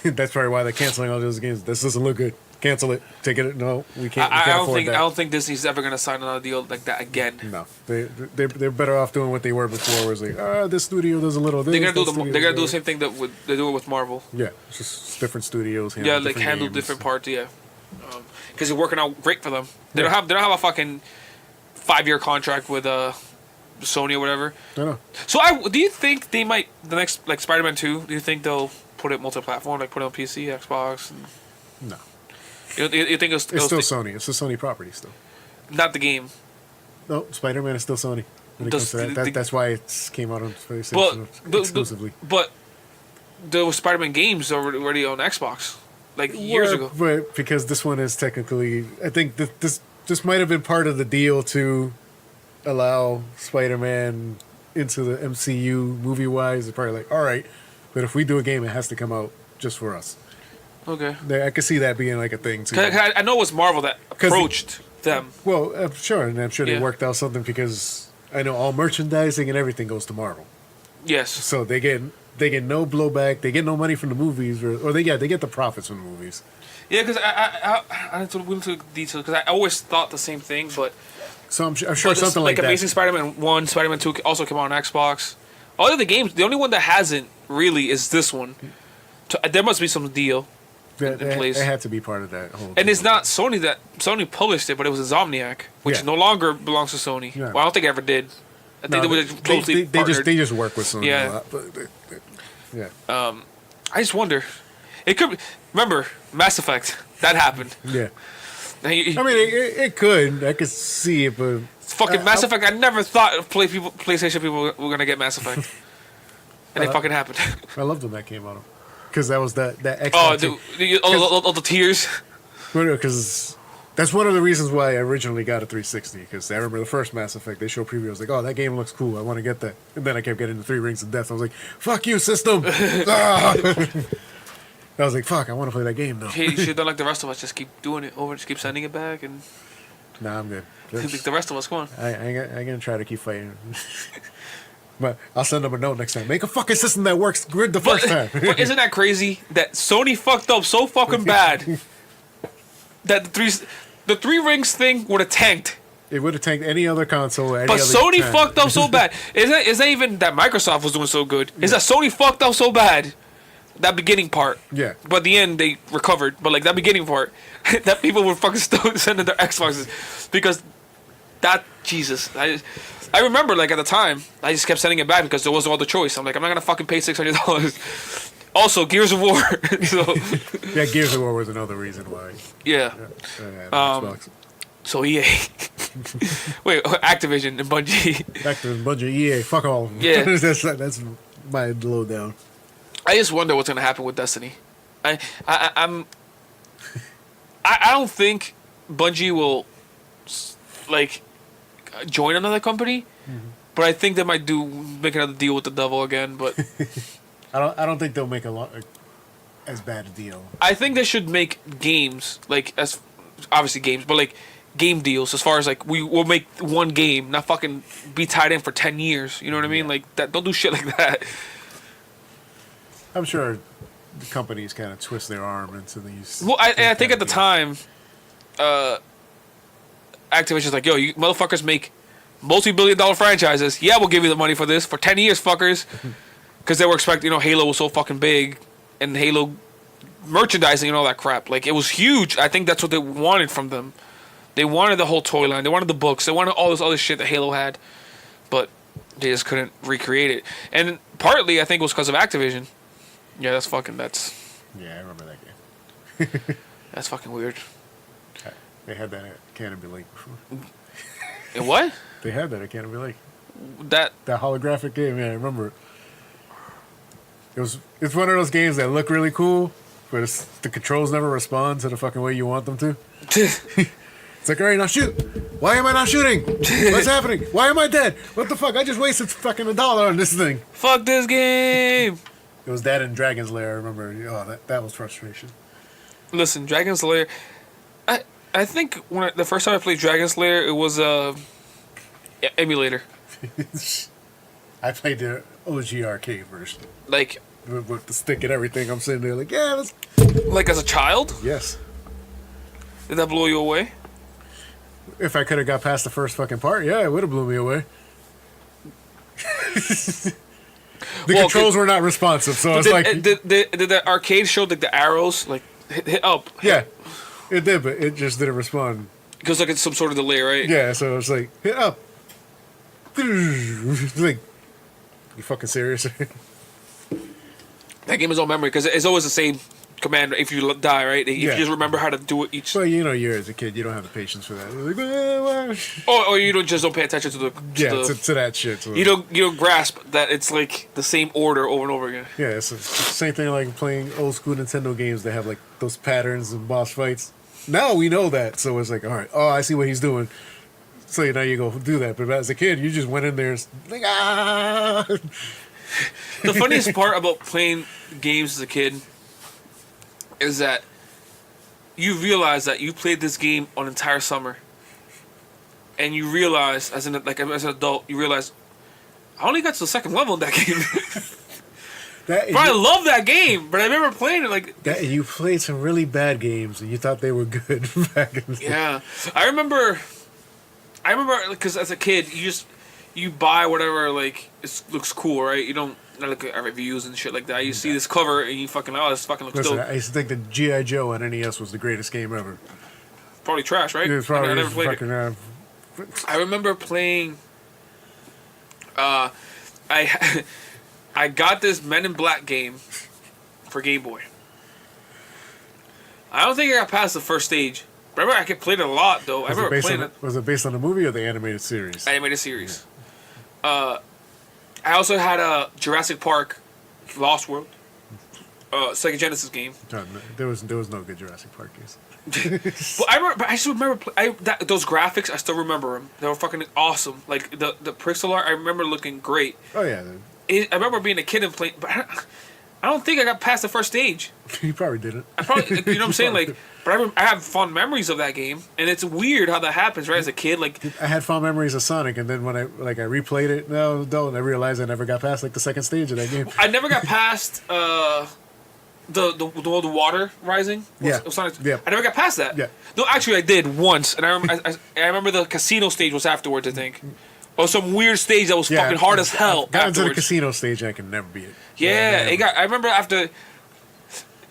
That's probably why they're canceling all those games. This doesn't look good. Cancel it. Take it. No, we can't. I don't think Disney's ever gonna sign another deal like that again. No, they're better off doing what they were before. Where it's like, this studio does a little. They're gonna do the same thing they do it with Marvel. Yeah, it's just different studios. Handle different parts. Yeah, because it's working out great for them. They don't have a fucking 5-year contract with Sony or whatever. I know. So do you think they might the next like Spider-Man 2? Do you think they'll put it multi-platform, like put it on PC, Xbox? No. You think it's still Sony? It's a Sony property still. Not the game. No, Spider-Man is still Sony. When it comes to that's why it came out on PlayStation exclusively. But the Spider-Man games are already on Xbox, like years ago. But because this one is technically, I think this might have been part of the deal to allow Spider-Man into the MCU movie-wise. They're probably like, all right, but if we do a game, it has to come out just for us. Okay. I could see that being like a thing too. I know it was Marvel that approached them. Well, I'm sure they worked out something because I know all merchandising and everything goes to Marvel. Yes. So they get no blowback. They get no money from the movies, or they get the profits from the movies. Yeah, because I need to go into details because I always thought the same thing, but so I'm sure something like that. Amazing Spider-Man 1, Spider-Man 2 also came out on Xbox. All the other games, the only one that hasn't really is this one. So, there must be some deal in place. It had to be part of that whole. And thing. it's not Sony that Sony published it, but it was Insomniac, which Yeah. no longer belongs to Sony. Yeah. Well, I don't think it ever did. I think they were closely partnered. they just work with Sony Yeah. a lot. But yeah. I just wonder. It could remember Mass Effect that happened. Yeah. Now, I mean, it could. I could see it, but fucking Mass Effect. I never thought PlayStation people were gonna get Mass Effect, and it fucking happened. I loved when that came out because that was that Xbox. Oh, all the tears. Because that's one of the reasons why I originally got a 360. Because I remember the first Mass Effect, they showed preview. I was like, oh, that game looks cool. I want to get that. And then I kept getting the 3 Rings of Death. I was like, fuck you, system. Ah! I was like, fuck, I want to play that game now. Hey, you should have done like the rest of us. Just keep doing it over. Just keep sending it back, and Nah, I'm good. like the rest of us. Come on. I ain't gonna try to keep fighting. But I'll send them a note next time. Make a fucking system that works good the first time. But isn't that crazy that Sony fucked up so fucking bad that the three rings thing would have tanked. It would have tanked any other console. Any But other Sony time. fucked up so bad. It's not even that Microsoft was doing so good. It's that Sony fucked up so bad. That beginning part. Yeah. But at the end, they recovered. But like that beginning part, that people were fucking still sending their Xboxes. Because that, Jesus. I remember like at the time, I just kept sending it back because there was no other choice. I'm like, I'm not going to fucking pay $600. Also, Gears of War. So, Yeah, Gears of War was another reason why. yeah. Xbox. So EA. Wait, Activision and Bungie. Activision, Bungie, EA, fuck all of them. Yeah. that's my lowdown. I just wonder what's gonna happen with Destiny. I don't think Bungie will like join another company, but I think they might make another deal with the devil again. But I don't think they'll make as bad a deal. I think they should make games like as obviously games, but like game deals as far as like we'll make one game, not fucking be tied in for 10 years. You know what I mean? Like that. Don't do shit like that. I'm sure the companies kind of twist their arm into these. Well, I think at the time, Activision's like, yo, you motherfuckers make multi-billion-dollar franchises. Yeah, we'll give you the money for this for 10 years, fuckers. Because they were expecting, Halo was so fucking big, and Halo merchandising and all that crap. Like, it was huge. I think that's what they wanted from them. They wanted the whole toy line. They wanted the books. They wanted all this other shit that Halo had. But they just couldn't recreate it. And partly, I think it was because of Activision. Yeah, that's... Yeah, I remember that game. That's fucking weird. They had that at Canopy Lake before. And what? They had that at Canopy Lake. That holographic game, yeah, I remember it. It's one of those games that look really cool, but the controls never respond to the fucking way you want them to. It's like, all right, now shoot. Why am I not shooting? What's happening? Why am I dead? What the fuck? I just wasted fucking $1 on this thing. Fuck this game. It was that in Dragon's Lair, I remember. Oh, that was frustration. Listen, Dragon's Lair. I think the first time I played Dragon's Lair, it was emulator. I played the OG arcade version. Like With the stick and everything. I'm sitting there like, yeah, let's... Like as a child? Yes. Did that blow you away? If I could have got past the first fucking part, yeah, it would have blew me away. The controls were not responsive, so it's like... Did the arcade show like the arrows, like hit up? Yeah, it did, but it just didn't respond. Because like it's some sort of delay, right? Yeah, so it's like, hit up. It's like, you fucking serious? That game is all memory, because it's always the same command if you die, right? If you just remember how to do it each... Well, you're as a kid, you don't have the patience for that. You're like, or you don't pay attention to the... to that shit. So. You don't grasp that it's like the same order over and over again. Yeah, it's the same thing like playing old school Nintendo games that have like those patterns and boss fights. Now we know that, so it's like, all right, I see what he's doing. So now you go do that. But as a kid, you just went in there and like, ah. The funniest part about playing games as a kid is that you realize that you played this game an entire summer, and you realize as an adult, you realize I only got to the second level in that game. But I love that game, but I remember playing it like that. You played some really bad games, and you thought they were good back in the day. Yeah, I remember because as a kid, you buy whatever like it looks cool, right? You don't not look at reviews and shit like that. You see this cover and you fucking this fucking looks Listen, dope. I used to think that G.I. Joe on NES was the greatest game ever. Probably trash, right? It was probably I never played fucking. it. I remember playing. I I got this Men in Black game for Game Boy. I don't think I got past the first stage. Remember, I could play it a lot though. I remember playing it. Was it based on the movie or the animated series? Animated series. I also had a Jurassic Park, Lost World, Sega Genesis game. There was no good Jurassic Park games. But I still remember those graphics. I still remember them. They were fucking awesome. Like the pixel art, I remember looking great. Oh yeah. I remember being a kid and playing, but I don't think I got past the first stage. You probably didn't. I probably, you know what I'm saying? Like, but I have fond memories of that game, and it's weird how that happens, right? As a kid, like I had fond memories of Sonic, and then when I replayed it, I realized I never got past like the second stage of that game. I never got past the water rising. Sonic. Yeah. I never got past that. Yeah. No, actually, I did once, and I remember the casino stage was afterwards. I think. Or some weird stage that was fucking hard as hell. Got into the casino stage, and I can never beat it. Yeah, it got. I remember after.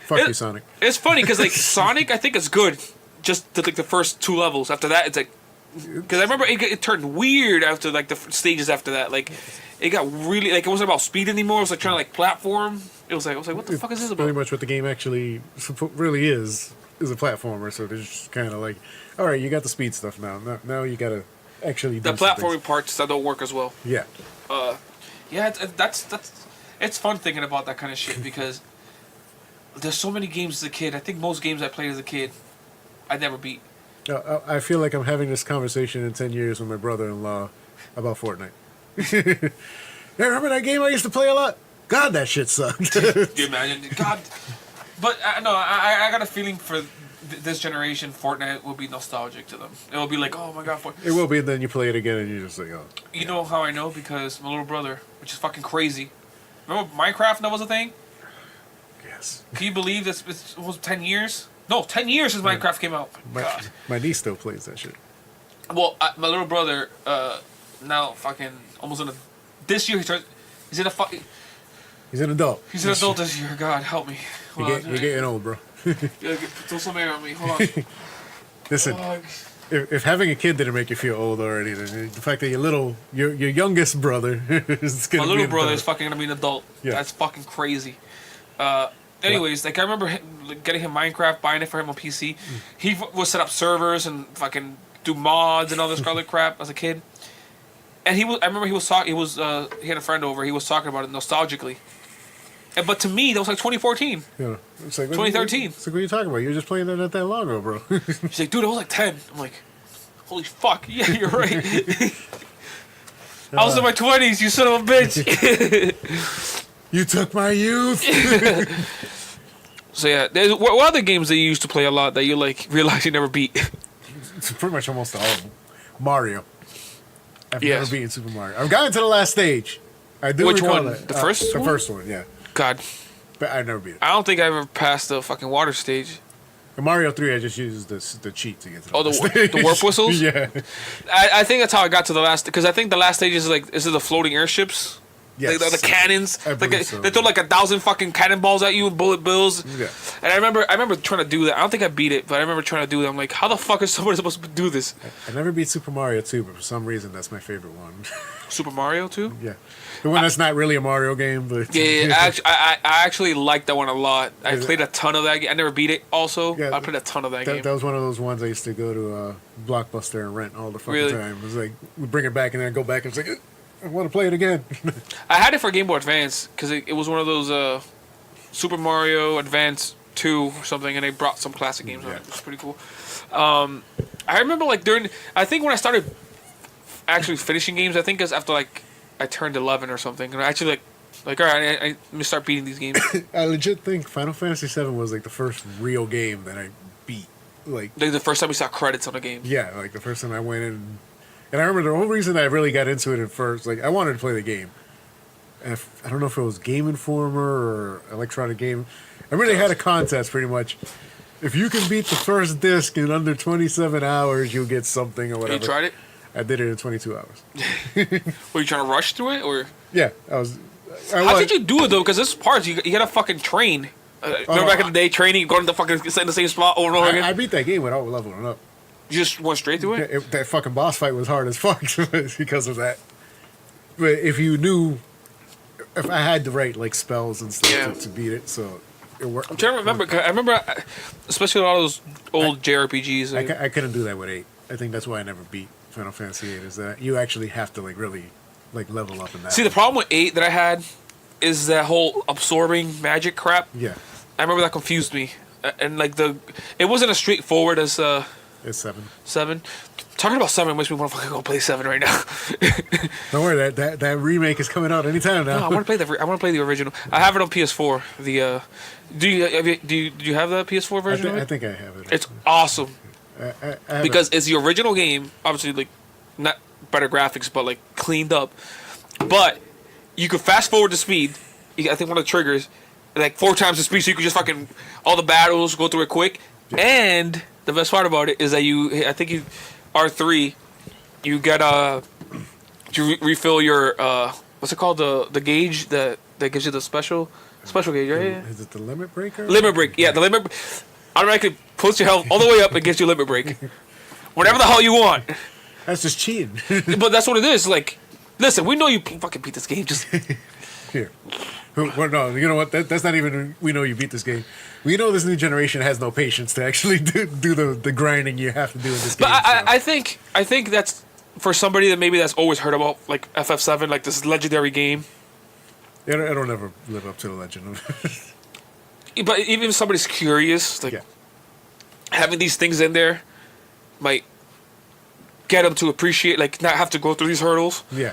Fuck you, Sonic. It's funny because like Sonic, I think it's good. Just like the first 2 levels. After that, it's like. Because I remember it turned weird after like the stages after that. Like, it got really like it wasn't about speed anymore. It was like trying to like platform. It was like I was like, what the fuck is this about? Pretty much what the game actually really is a platformer. So it's just kind of like, all right, you got the speed stuff now. Now you got to actually do the platforming parts that don't work as well. Yeah. Yeah, that's it's fun thinking about that kind of shit because there's so many games as a kid. I think most games I played as a kid, I never beat. I feel like I'm having this conversation in 10 years with my brother-in-law about Fortnite. Hey, remember that game I used to play a lot? God, that shit sucked. You imagine? God. But no, I got a feeling for this generation, Fortnite will be nostalgic to them. It will be like, oh my god, Fortnite. It will be, and then you play it again and you're just like, oh. You know how I know? Because my little brother, which is fucking crazy. Remember Minecraft that was a thing? Yes. Can you believe this? It was 10 years? No, 10 years since Minecraft came out. God. My niece still plays that shit. Well, my little brother, now fucking almost in a... This year he's in a fucking... He's an adult. He's an adult this year. God, help me. You're getting old, bro. Throw some air on me. Hold on. Listen, if having a kid didn't make you feel old already, then the fact that your youngest brother is gonna my little brother is fucking gonna be an adult. Yeah. That's fucking crazy. Anyways, like I remember getting him Minecraft, buying it for him on PC. He would set up servers and fucking do mods and all this other crap as a kid. And I remember he had a friend over. He was talking about it nostalgically. But to me, that was like 2014. Yeah. It's like 2013. It's like, what are you talking about? You were just playing that not that long ago, bro. She's like, dude, I was like 10. I'm like, holy fuck. Yeah, you're right. I was in my 20s, you son of a bitch. You took my youth. So yeah, what other games that you used to play a lot that you like realize you never beat? It's pretty much almost all of them. Mario. I've Yes. never beaten Super Mario. I've gotten to the last stage. I do Which recall one? that. The first one? The first one, yeah. God, But I've never beat it. I don't think I ever passed the fucking water stage. In Mario 3, I just used the cheat to get to the Oh, last stage. the warp whistles? Yeah. I think that's how I got to the last, because I think the last stage is the floating airships? Yes. Like the cannons. I believe so. They throw like 1,000 fucking cannonballs at you and bullet bills. Yeah. And I remember trying to do that. I don't think I beat it, but I remember trying to do that. I'm like, how the fuck is somebody supposed to do this? I never beat Super Mario 2, but for some reason, that's my favorite one. Super Mario 2? Yeah. The one that's not really a Mario game, but... Yeah. I actually like that one a lot. I played a ton of that game. I never beat it also. Yeah, I played a ton of that game. That was one of those ones I used to go to Blockbuster and rent all the fucking Really? time. It was like, we bring it back and then go back and it's like, I want to play it again. I had it for Game Boy Advance because it was one of those Super Mario Advance 2 or something, and they brought some classic games on it. It was pretty cool. I remember like I think when I started actually finishing games, I think it was after like I turned 11 or something, and I actually like all right, I'm gonna start beating these games. I legit think Final Fantasy VII was like the first real game that I beat. Like the first time we saw credits on a game. Yeah, like the first time I went in. And I remember the whole reason I really got into it at first, like I wanted to play the game. And I don't know if it was Game Informer or Electronic Game. I really had a contest pretty much. If you can beat the first disc in under 27 hours, you'll get something or whatever. You tried it? I did it in 22 hours. Were you trying to rush through it, or Yeah, I was. how did you do it though? Because this part you gotta fucking train. Remember back in the day, training, going to the fucking sit in the same spot over and over again. I beat that game without leveling up. You just went straight through it. That fucking boss fight was hard as fuck because of that. But if you knew, if I had the right like spells and stuff to beat it, so it worked. I'm trying to remember. 'Cause I remember, especially a lot of those old JRPGs. I couldn't do that with 8. I think that's why I never beat Final Fantasy 8. Is that you actually have to like really like level up in that. See, the problem with 8 that I had is that whole absorbing magic crap. Yeah, I remember that confused me, and like it wasn't as straightforward as it's 7. 7. Talking about 7 makes me want to fucking go play 7 right now. Don't worry, that remake is coming out anytime now. No, I want to play I want to play the original. I have it on PS4. Do you have the PS4 version? I think I have it. It's awesome I because it's the original game. Obviously, like not better graphics, but like cleaned up. But you could fast forward the speed. I think one of the triggers, like 4 times the speed, so you could just fucking all the battles go through it quick. Yeah. And the best part about it is that I think you R3, you get you refill your what's it called, the gauge that gives you the special gauge, right? Is it the limit breaker? Limit break, yeah, the limit automatically puts your health all the way up and gives you limit break, whatever the hell you want. That's just cheating. But that's what it is. Like, listen, we know you fucking beat this game. Just here. Well, no, you know what? That's not even. We know you beat this game. We know this new generation has no patience to actually do the grinding you have to do in this game. But I think that's for somebody that maybe that's always heard about like FF7, like this legendary game. It'll never live up to the legend of it. But even if somebody's curious, like having these things in there might get them to appreciate, like not have to go through these hurdles. Yeah.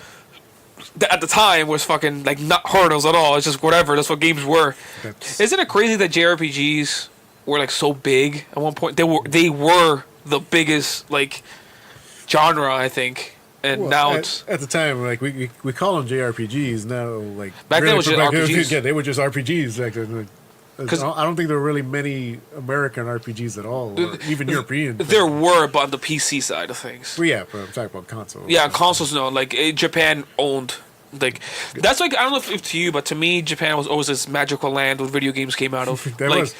That at the time was fucking like not hurdles at all. It's just whatever. That's what games were. Isn't it crazy that JRPGs were like so big at one point? They were the biggest like genre, I think. And now it's at the time like we call them JRPGs now. Like back then it was just RPGs. Yeah, they were just RPGs. Like, because I don't think there were really many American RPGs at all, or even European. There were, but on the PC side of things. Well, yeah, but I'm talking about consoles. Yeah, consoles, no. Like, Japan owned. Like, that's like, I don't know if to you, but to me, Japan was always this magical land where video games came out of. Was.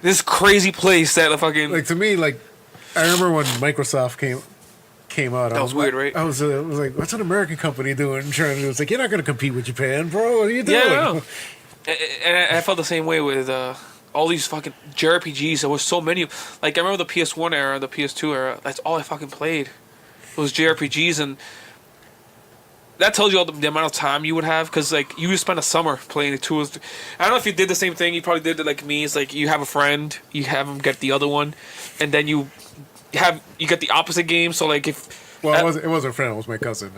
This crazy place that fucking. Like, to me, like, I remember when Microsoft came out. That was weird, right? I was like, what's an American company doing? It's like, you're not going to compete with Japan, bro. What are you doing? Yeah, I know. And I felt the same way with all these fucking JRPGs. There was so many. Like, I remember the PS1 era, the PS2 era. That's all I fucking played. Was JRPGs, and that tells you all the amount of time you would have. Because, like, you would spend a summer playing the 2 or 3. I don't know if you did the same thing. You probably did it like me. It's like you have a friend, you have him get the other one, and then you get the opposite game. So, like, if... Well, it wasn't a friend. It was my cousin.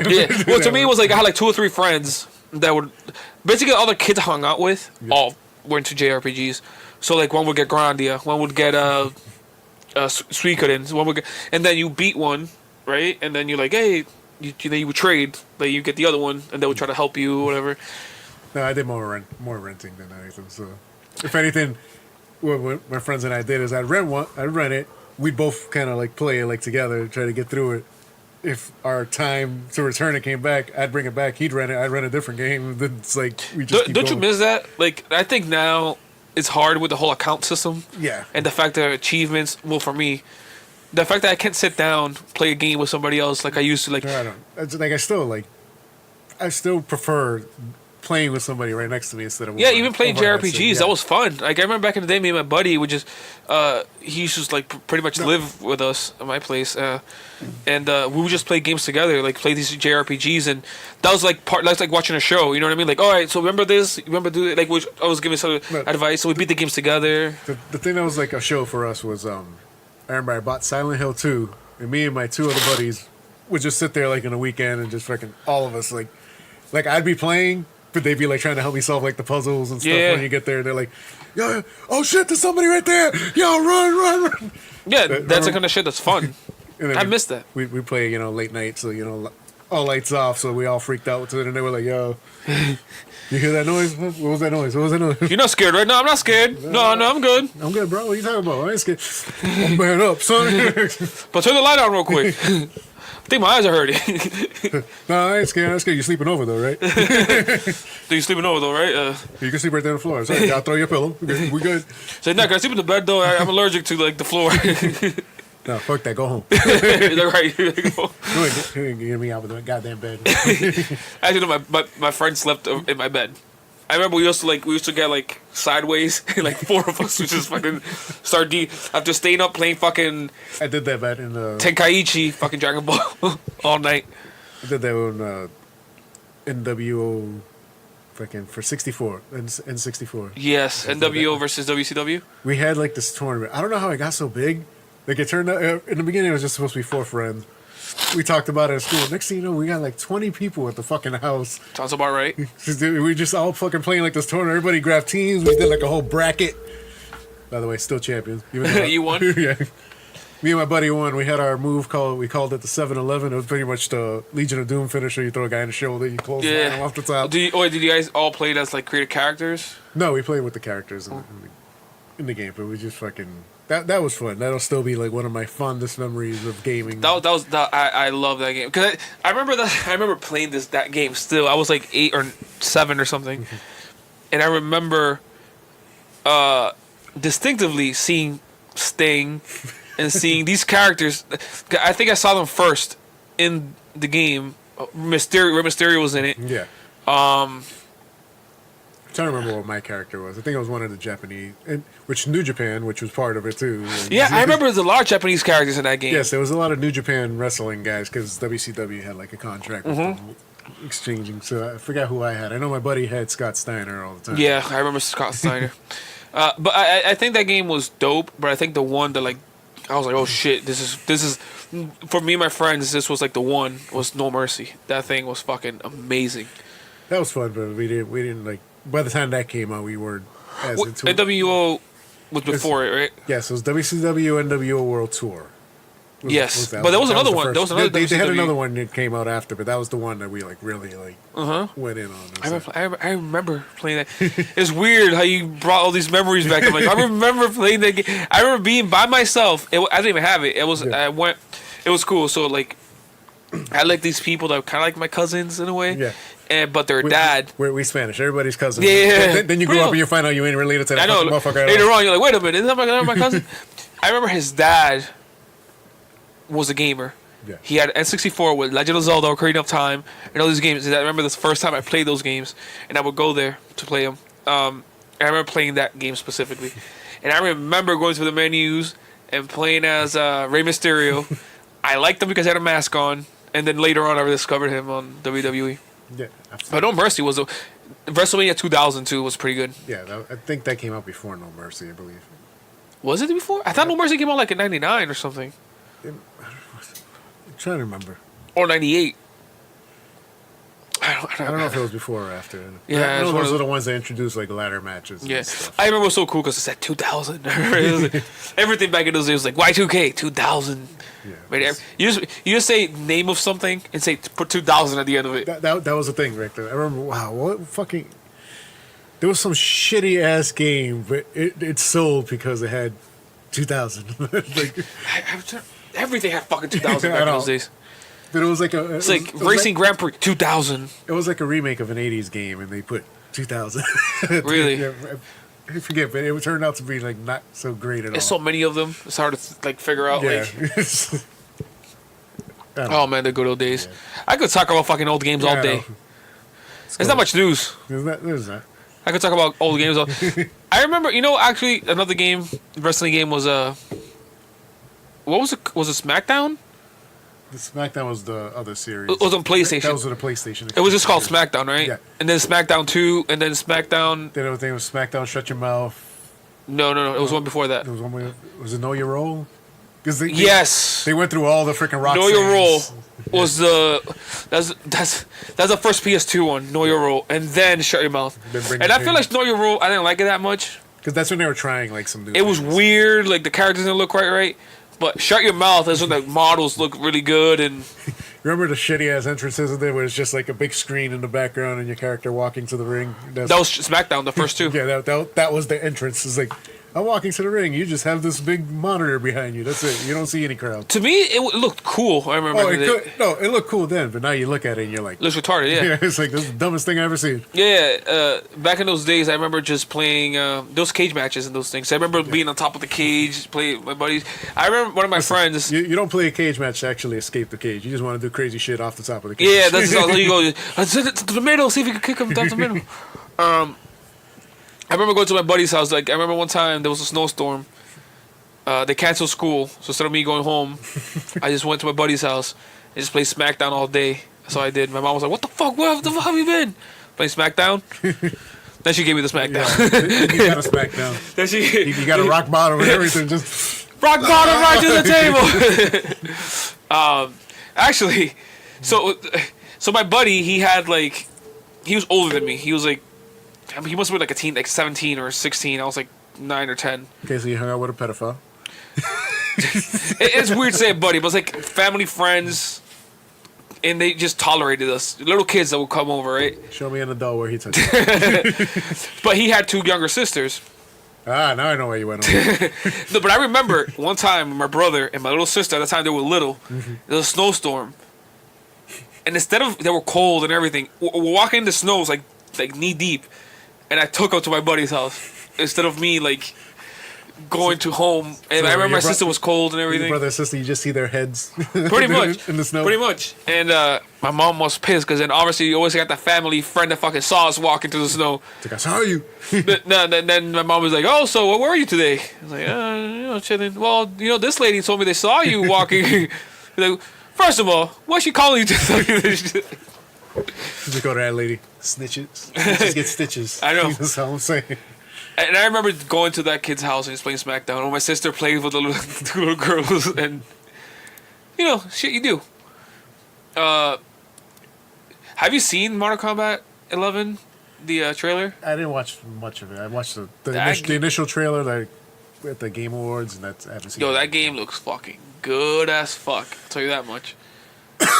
Yeah. Well, to me, it was like I had like 2 or 3 friends that would basically all the kids I hung out with all were into JRPGs. So like one would get Grandia, one would get Suikoden, one would get, and then you beat one, right? And then you're like, hey, then you would trade, like you get the other one, and they would try to help you or whatever. No, I did more renting than anything. So if anything, what my friends and I did is I'd rent it. We'd both kind of like play it like together, try to get through it. If our time to return it came back, I'd bring it back. He'd rent it. I'd rent a different game. Then it's like we just don't you miss that? Like I think now it's hard with the whole account system. Yeah. And the fact that achievements, well, for me, the fact that I can't sit down play a game with somebody else like I used to. Like no, I don't. It's like I still prefer playing with somebody right next to me instead of even playing JRPGs. That was fun. Like I remember back in the day, me and my buddy would just he used to just like pretty much live with us at my place, and we would just play games together, like play these JRPGs, and that was like that's like watching a show. You know what I mean? Like, all right, so remember this? Remember do it? Like I was giving some advice, so we beat the games together. The thing that was like a show for us was I remember I bought Silent Hill 2, and me and my 2 other buddies would just sit there like in a weekend and just fucking all of us like I'd be playing. But they'd be like trying to help me solve like the puzzles and stuff when you get there. They're like, "Yo, oh shit, there's somebody right there! Yo, run!" Yeah, that's the kind of shit that's fun. I missed that. We play late night, so all lights off, so we all freaked out to it, and they were like, "Yo, you hear that noise? What was that noise? What was that noise?" You're not scared, right? No, I'm not scared. No, I'm good. I'm good, bro. What are you talking about? I ain't scared. I'm man up, son. But turn the light on real quick. I think my eyes are hurting. No, I ain't scared. That's good. You're sleeping over though, right? So you sleeping over though, right? You can sleep right there on the floor. So I'll throw you a pillow. We good. Say, no, can I sleep in the bed though? I'm allergic to like the floor. No, fuck that. Go home. They're right. You ain't getting me out of the goddamn bed. Actually, no, my friend slept in my bed. I remember we used to get like sideways, like four of us would just fucking start after staying up playing fucking I did that back in Tenkaichi, fucking Dragon Ball all night. I did that on NWO, fucking for 64 and 64. Yes, NWO versus WCW. We had like this tournament. I don't know how it got so big. Like it turned out in the beginning, it was just supposed to be 4 friends. We talked about it at school. Next thing you know, we got like 20 people at the fucking house. Sounds about right. We just all fucking playing like this tournament. Everybody grabbed teams. We did like a whole bracket. By the way, still champions. You won? Yeah. Me and my buddy won. We had our move we called it the 7-Eleven. It was pretty much the Legion of Doom finisher. You throw a guy in the shoulder, you close him off the top. Did you guys all play as like creative characters? No, we played with the characters in the game, but we just fucking... That was fun. That'll still be like one of my fondest memories of gaming. I love that game because I remember playing that game still. I was like 8 or 7 or something, and I remember distinctly seeing Sting and seeing these characters. I think I saw them first in the game. Mysterio was in it. Yeah. I'm trying to remember what my character was. I think I was one of the Japanese, which New Japan, which was part of it too. Yeah, I remember there's a lot of Japanese characters in that game. Yes, there was a lot of New Japan wrestling guys because WCW had like a contract with them exchanging. So I forgot who I had. I know my buddy had Scott Steiner all the time. Yeah, I remember Scott Steiner. But I think that game was dope. But I think the one that like I was like, oh shit, this is for me and my friends. This was like the one was No Mercy. That thing was fucking amazing. That was fun, but we didn't like. By the time that came out, we weren't as into it. NWO was before it, right? Yes, it was WCW NWO World Tour. Yes, but there was another one. There was another. They had another one that came out after, but that was the one that we like really like went in on. I remember playing that. It's weird how you brought all these memories back. I'm like, I remember playing that game. I remember being by myself. I didn't even have it. It was I went. It was cool. So like, I like these people that are kind of like my cousins in a way. Yeah. But their dad. We Spanish. Everybody's cousin. Yeah. Then you grow up and you find out you ain't related to that motherfucker. Later on, you're like, wait a minute, isn't that my cousin? I remember his dad was a gamer. Yeah. He had N64 with Legend of Zelda, Ocarina of Time, and all these games. And I remember this first time I played those games, and I would go there to play them. And I remember playing that game specifically. And I remember going through the menus and playing as Rey Mysterio. I liked him because he had a mask on. And then later on, I discovered him on WWE. Yeah, but No Mercy was WrestleMania 2002 was pretty good. Yeah, I think that came out before No Mercy, I believe. Was it before? I thought No Mercy came out like in '99 or something. I'm trying to remember. Or '98. I don't know if it was before or after. Yeah, I know those are the ones that introduced like ladder matches. Yeah, and stuff. I remember it was so cool because it said 2000. Everything back in those days was like Y2K 2000. Yeah, right, you just say name of something and say put 2000 at the end of it. That was the thing right there. I remember. Wow, what fucking. There was some shitty ass game, but it sold because it had 2000. Like, everything had fucking 2000 back in those days. But it was like it's like Racing Grand Prix 2000. It was like a remake of an 80s game, and they put 2000. Really? Yeah, I forget, but it turned out to be like not so great at all. There's so many of them. It's hard to like figure out. Yeah. Like, oh man, the good old days. Yeah. I could talk about fucking old games all day. There's not much news. There's not. I could talk about old games. I remember, actually another game, wrestling game was what was it? Was it SmackDown? The SmackDown was the other series. It was on PlayStation. That was on the PlayStation. It was just called SmackDown, right? Yeah. And then SmackDown 2, and then SmackDown... Then everything was SmackDown Shut Your Mouth. No. It was one before that. There was one was it Know Your Role? Yes. They went through all the freaking rock Know Your Role was that's the first PS2 one, Know Your Role, and then Shut Your Mouth. And I feel like Know Your Role, I didn't like it that much. Because that's when they were trying like some new It was weird, like the characters didn't look quite right. But Shut Your Mouth is when the models look really good. And remember the shitty ass entrances in there where it's just like a big screen in the background and your character walking to the ring? That was SmackDown, the first two. Yeah, that was the entrance. It's like I'm walking to the ring. You just have this big monitor behind you. That's it. You don't see any crowd. To me, it looked cool. I remember. Oh, it looked cool then, but now you look at it and you're like, it looks retarded. Yeah. yeah, it's like this is the dumbest thing I've ever seen. Yeah. Back in those days, I remember just playing those cage matches and those things. I remember being on top of the cage, playing with my buddies. I remember one of my friends. You don't play a cage match to actually escape the cage. You just want to do crazy shit off the top of the cage. Yeah, that's how you go. Send it to the middle. See if you can kick him down the middle. I remember going to my buddy's house. Like I remember one time there was a snowstorm. They canceled school, so instead of me going home, I just went to my buddy's house and just played SmackDown all day. That's all I did. My mom was like, "What the fuck? Where the fuck have you been? Playing SmackDown?" Then she gave me the SmackDown. Yeah, you got a SmackDown. Then You got a rock bottom and everything. Just rock bottom right to the table. Actually, so my buddy, he was older than me. He was like, I mean, he must have been like a teen, like 17 or 16. I was like 9 or 10. Okay, so you hung out with a pedophile. It's weird to say buddy, but it's like family, friends, and they just tolerated us. Little kids that would come over, right? Show me an adult where he touched you. But he had 2 younger sisters. Ah, now I know where you went on. No, but I remember one time my brother and my little sister, at the time they were little, there was a snowstorm. And instead of, they were cold and everything, we're walking in the snow, it was like knee deep. And I took her to my buddy's house instead of me like going to home. And So I remember my your sister was cold and Your everything. brother and sister, you just see their heads. Pretty much in the snow. Pretty much. And my mom was pissed because then obviously you always got that family friend that fucking saw us walking through the snow. It's like, I saw you. Then my mom was like, "Oh, so where were you today?" I was like, chilling." Well, this lady told me they saw you walking. Like, first of all, what's she calling you to tell you this shit? Just go to that lady. Snitches. Snitches get stitches. I know. That's all I'm saying. And I remember going to that kid's house and he's playing SmackDown. And my sister played with the little, 2 little girls. And, shit you do. Have you seen Mortal Kombat 11, the trailer? I didn't watch much of it. I watched the That initial trailer like at the Game Awards, and I haven't seen Yo, it. that game looks fucking good as fuck. I'll tell you that much.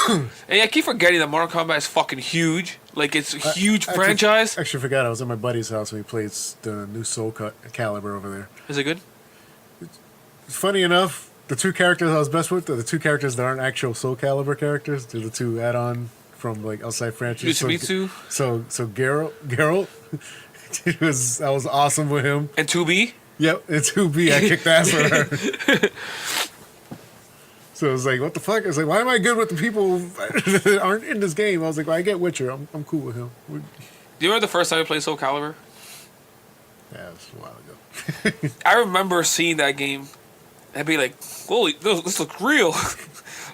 And I keep forgetting that Mortal Kombat is fucking huge. Like, it's a huge franchise. Actually forgot I was at my buddy's house when he played the new Soul Calibur over there. Is it good? Funny enough, the 2 characters I was best with are the 2 characters that aren't actual Soul Calibur characters. They're the 2 add-on from like outside franchises. Mitsubishi? So Geralt, I was awesome with him. And 2B? Yep, it's 2B. I kicked ass with her. So it was like, what the fuck? I was like, why am I good with the people that aren't in this game? I was like, well, I get Witcher. I'm cool with him. Do you remember the first time you played Soul Calibur? Yeah, it was a while ago. I remember seeing that game. I'd be like, holy, this looks real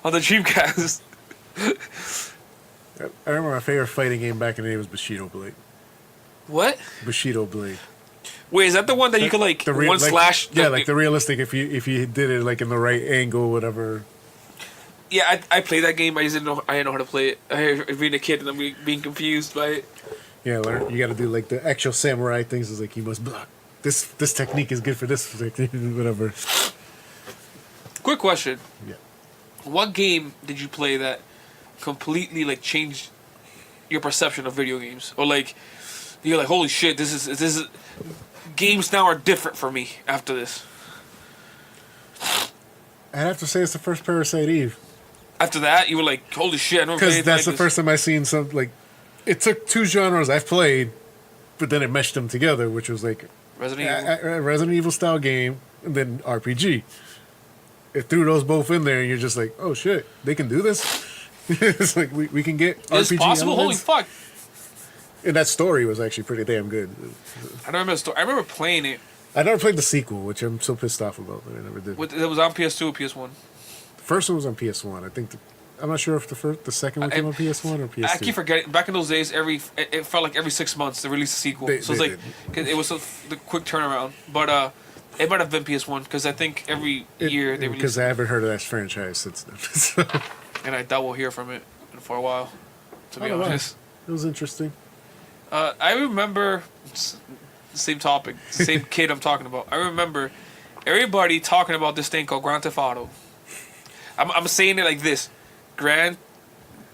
on the Dreamcast. I remember my favorite fighting game back in the day was Bushido Blade. What? Bushido Blade. Wait, is that the one that you could like slash? Yeah, like the realistic. If you did it like in the right angle, whatever. Yeah, I played that game. I just didn't know. I didn't know how to play it. I being a kid and I'm being confused by it. Yeah, you got to do like the actual samurai things. Is like you must block. This technique is good for this technique, whatever. Quick question. Yeah. What game did you play that completely like changed your perception of video games, or like you're like, holy shit, this is games now are different for me after this. I'd have to say it's the first Parasite Eve. After that, you were like, holy shit, I don't play Because that's like the first time I seen some like. It took 2 genres I've played, but then it meshed them together, which was like Resident Evil. a Resident Evil style game and then RPG. It threw those both in there, and you're just like, oh shit, they can do this. It's like we can get It's RPG possible. elements. Holy fuck! And that story was actually pretty damn good. I don't remember the story. I remember playing it. I never played the sequel, which I'm so pissed off about, but I never did. It was on PS2 or PS1. The first one was on PS1. I think. I'm not sure if the second one came on PS1 or PS2. I keep forgetting. Back in those days, it felt like every 6 months they released a sequel. So it's like it was the quick turnaround. But it might have been PS1 because I think every year they released. Because I haven't heard of that franchise since then. So. And I doubt we'll hear from it for a while. To be Oh, wow. honest, It was interesting. I remember same topic, same kid I'm talking about. I remember everybody talking about this thing called Gran Tefaro. I'm saying it like this: Gran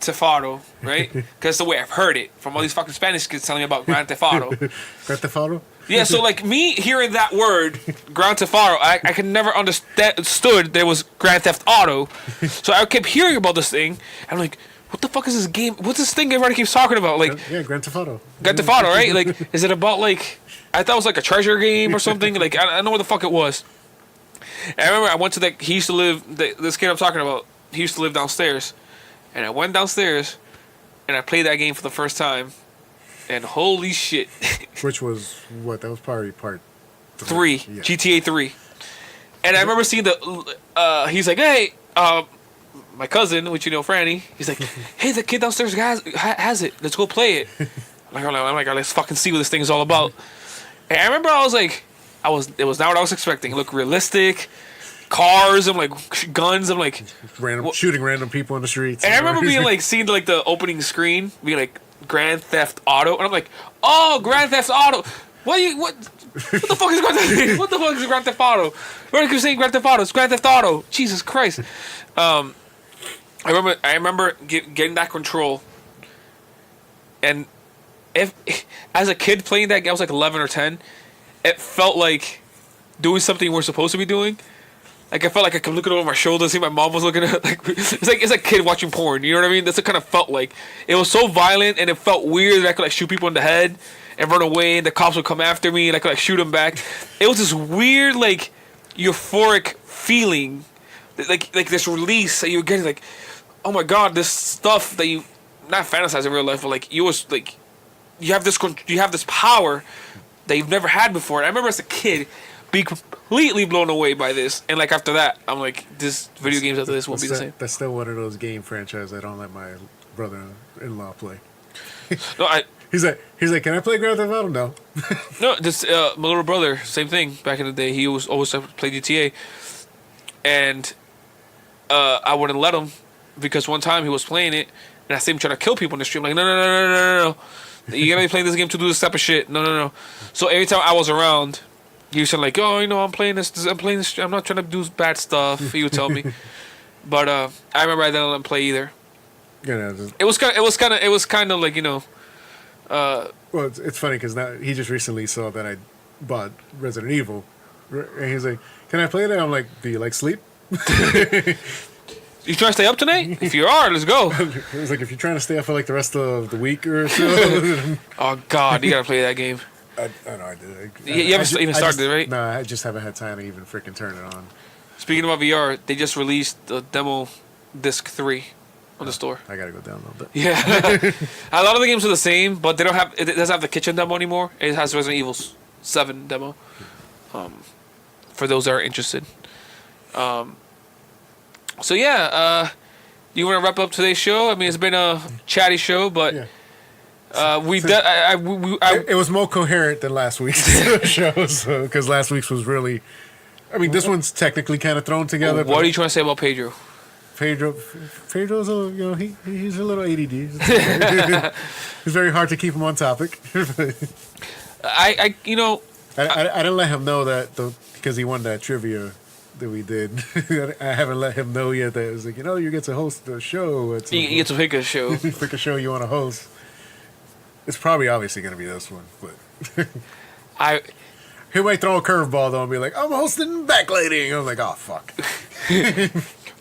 Tefaro, right? Because that's the way I've heard it from all these fucking Spanish kids telling me about Gran Tefaro. Grand Theft Auto? Yeah, so like me hearing that word, Gran Tefaro, I could never understood there was Grand Theft Auto. So I kept hearing about this thing. And I'm like, what the fuck is this game? What's this thing everybody keeps talking about? Like, Yeah, Grand Theft Auto. Grand Theft Auto, right? Like, is it about like? I thought it was like a treasure game or something. Like, I don't know what the fuck it was. And I remember I went to that. He used to live. This kid I'm talking about. He used to live downstairs, and I went downstairs, and I played that game for the first time, and holy shit! Which was what? That was probably part 3, Yeah. GTA 3. And I remember seeing he's like, hey, my cousin, which you know, Franny, he's like, hey, the kid downstairs has it. Let's go play it. I'm like, oh my god, let's fucking see what this thing is all about. And I remember I was like, it was not what I was expecting. It looked realistic. Cars, I'm like, guns, I'm like, shooting random people in the streets. and I remember being like, seeing like the opening screen, being like, Grand Theft Auto, and I'm like, oh, Grand Theft Auto. What the fuck is Grand Theft? What the fuck is Grand Theft Auto? Where are you saying Grand Theft Auto? It's Grand Theft Auto. Jesus Christ. I remember getting that control, and if as a kid playing that game, I was like 11 or 10. It felt like doing something we're supposed to be doing. Like I felt like I could look over my shoulder, see my mom was looking at. Like it's like a kid watching porn. You know what I mean? That's what it kind of felt like. It was so violent, and it felt weird that I could like shoot people in the head and run away, and the cops would come after me, and I could like shoot them back. It was this weird, like euphoric feeling, like this release that you were getting. Like, oh my god, this stuff that you not fantasize in real life, but like you was like you have this power that you've never had before. And I remember as a kid being completely blown away by this, and like after that, I'm like, this video games after this won't be the same. That's still one of those game franchises I don't let my brother-in-law play. No, He's like, can I play Grand Theft Auto? No. No, this my little brother, same thing. Back in the day, he was always play GTA, and I wouldn't let him because one time he was playing it, and I see him trying to kill people in the street. I'm like, no. You gotta be playing this game to do this type of shit. No. So every time I was around, he was saying like, oh, I'm playing this. I'm not trying to do bad stuff. He would tell me, but I remember I didn't let him play either. It was kind of like well, it's funny because now he just recently saw that I bought Resident Evil, and he's like, "Can I play that?" I'm like, "Do you like sleep?" You trying to stay up tonight? If you are, let's go. It was like, if you're trying to stay up for like the rest of the week or so. Oh God, you gotta play that game. I know I did. You haven't even started it, right? No, I just haven't had time to even freaking turn it on. Speaking about VR, they just released the demo disc 3 on the store. I gotta go download that. Yeah, a lot of the games are the same, but they don't have. It doesn't have the kitchen demo anymore. It has Resident Evil 7 demo. For those that are interested. So yeah, you want to wrap up today's show? I mean, it's been a chatty show, but it was more coherent than last week's show, because last week's was really. I mean, this one's technically kind of thrown together. What are you trying to say about Pedro's he's a little ADD. It's very hard to keep him on topic. I didn't let him know that because he won that trivia that we did. I haven't let him know yet that it was like, you get to host the show. You get to pick a show. Pick a show you want to host. It's probably obviously going to be this one, but he might throw a curveball though and be like, I'm hosting backlighting. I'm like, oh fuck.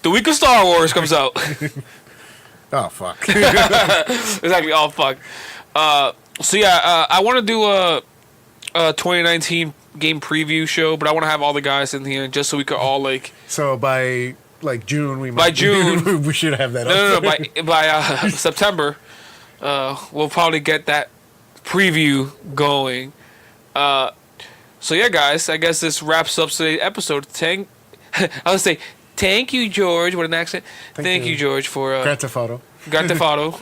The week of Star Wars comes out. Oh fuck. Exactly. Oh fuck. So yeah, I want to do a 2019 game preview show, but I want to have all the guys in here just so we could all like. So by like June we we should have that. No. By September, we'll probably get that preview going. So yeah, guys, I guess this wraps up today's episode. I would say thank you, George. What an accent! Thank you, George, for Grand Theft Auto. Grand Theft Auto.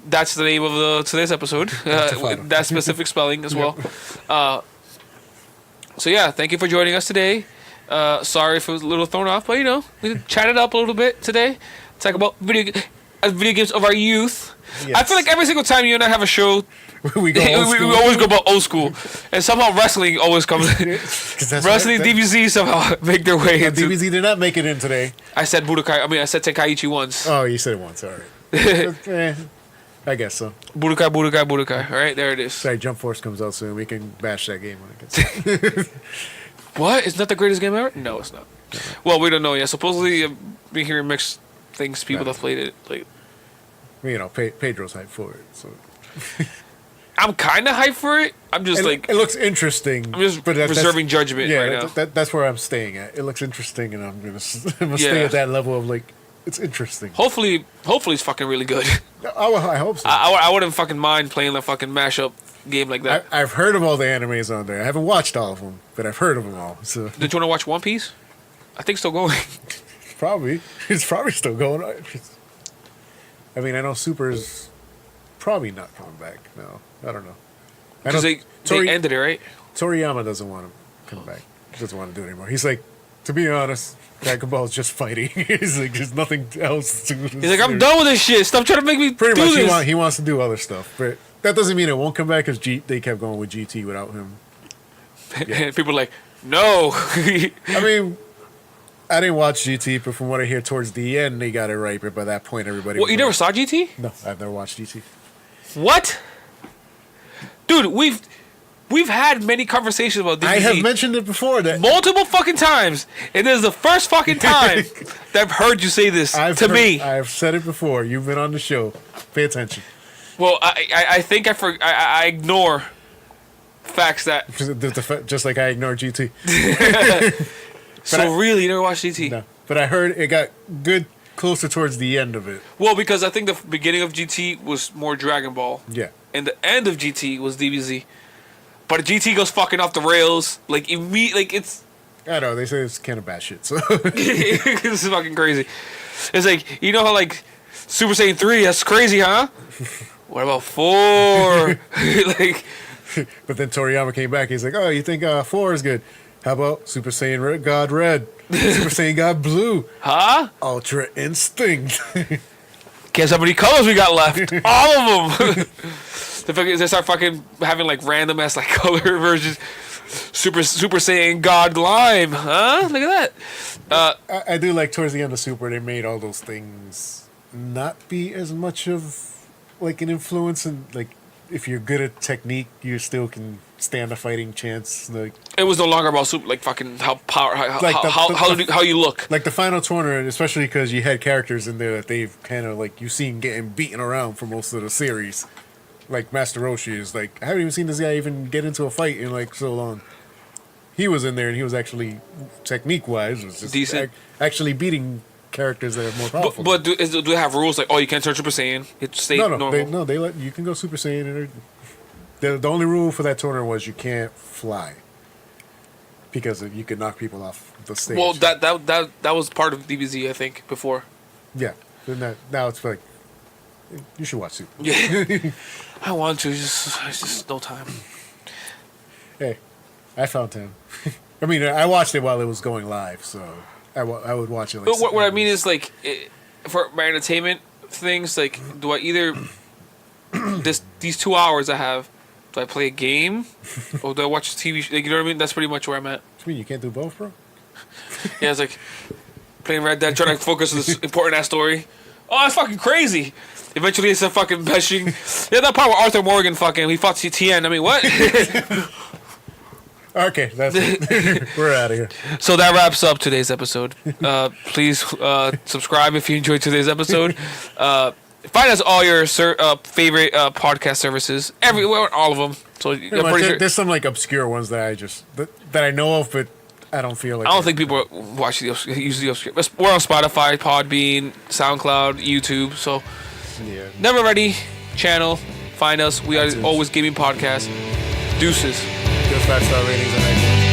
That's the name of today's episode. That specific spelling as well. So yeah, thank you for joining us today. Sorry if it was a little thrown off, but we chatted up a little bit today. Talk about video games of our youth. Yes. I feel like every single time you and I have a show, we always go about old school, and somehow wrestling always comes. Wrestling DBZ somehow make their way into. DBZ did not make it in today. I said Budokai. I said Tenkaichi once. Oh, you said it once. All right. I guess so. Budokai. All right, there it is. Sorry, Jump Force comes out soon. We can bash that game when it gets out. What? It's not the greatest game ever? No, it's not. Well, we don't know yet. Supposedly, we hear mixed things. People that played it, like, You know, Pedro's hyped for it. So I'm kind of hyped for it. I'm just it looks interesting. I'm just reserving judgment right now. That's where I'm staying at. It looks interesting, and I'm gonna stay at that level of like it's interesting. Hopefully it's fucking really good. I hope so. I wouldn't fucking mind playing a fucking mashup game like that. I've heard of all the animes on there. I haven't watched all of them, but I've heard of them all. So Did you want to watch One Piece? I think it's still going. it's probably still going on. I mean, I know Super's probably not coming back. No, I don't know. Because they ended it, right? Toriyama doesn't want to come back. He doesn't want to do it anymore. He's like, to be honest, Dragon Ball is just fighting. He's like, there's nothing else to do. He's like, I'm done with this shit. Stop trying to make me Pretty do much, this. he wants to do other stuff. But that doesn't mean it won't come back because they kept going with GT without him. And people are like, no. I mean, I didn't watch GT, but from what I hear towards the end, they got it right. But by that point, everybody... What, you never saw GT? No, I've never watched GT. What? Dude, we've had many conversations about DBZ. I have mentioned it before. That multiple fucking times. And this is the first fucking time that I've heard you say this to me. I've said it before. You've been on the show. Pay attention. Well, I think I ignore facts that... Just like I ignore GT. So really, you never watched GT? No. But I heard it got good closer towards the end of it. Well, because I think the beginning of GT was more Dragon Ball. Yeah. And the end of GT was DBZ. But GT goes fucking off the rails. Like, it's... I know, they say it's kind of bad shit, so... This is fucking crazy. It's like, you know how, like, Super Saiyan 3, that's crazy, huh? What about 4? Like... But then Toriyama came back, he's like, oh, you think 4 is good? How about Super Saiyan God Red? Super Saiyan God Blue? Huh? Ultra Instinct. Guess how many colors we got left? All of them! They start fucking having, like, random-ass, like, color versions. Super Saiyan God Lime, huh? Look at that. I do like towards the end of Super, they made all those things not be as much of, like, an influence. And, like, if you're good at technique, you still can stand a fighting chance. Like, it was no longer about super, like, fucking how you look. Like the final tournament, especially because you had characters in there that they've kind of, like, you've seen getting beaten around for most of the series. Like Master Roshi is like, I haven't even seen this guy even get into a fight in like so long. He was in there and he was actually technique wise was just decent, actually beating characters that are more powerful. But do they have rules like, oh, you can't turn Super Saiyan? It's stay normal. They let you can go Super Saiyan. And the only rule for that tournament was you can't fly because you could knock people off the stage. Well, that was part of DBZ, I think, before. Yeah, then now it's like you should watch Super. Yeah. I want to, it's just no time. Hey, I found time. I mean, I watched it while it was going live, so I would watch it. Like, but what I mean is, like, for my entertainment things, like, do I either these 2 hours I have, do I play a game or do I watch TV? Like, you know what I mean? That's pretty much where I'm at. What do you mean you can't do both, bro? Yeah, it's like playing Red Dead, trying to focus on this important ass story. Oh, that's fucking crazy. Eventually, it's a fucking bashing. Yeah, that part where Arthur Morgan he fought CTN. I mean, what? Okay, that's it. We're out of here. So that wraps up today's episode. Please subscribe if you enjoyed today's episode. Find us all your favorite podcast services, everywhere, all of them. So there's some like obscure ones that I know of, but I don't feel like. I don't think people watch usually obscure. We're on Spotify, Podbean, SoundCloud, YouTube. So yeah. Never Ready channel. Find us. We are Always Gaming Podcast. Deuces. Just 5-star ratings on iTunes.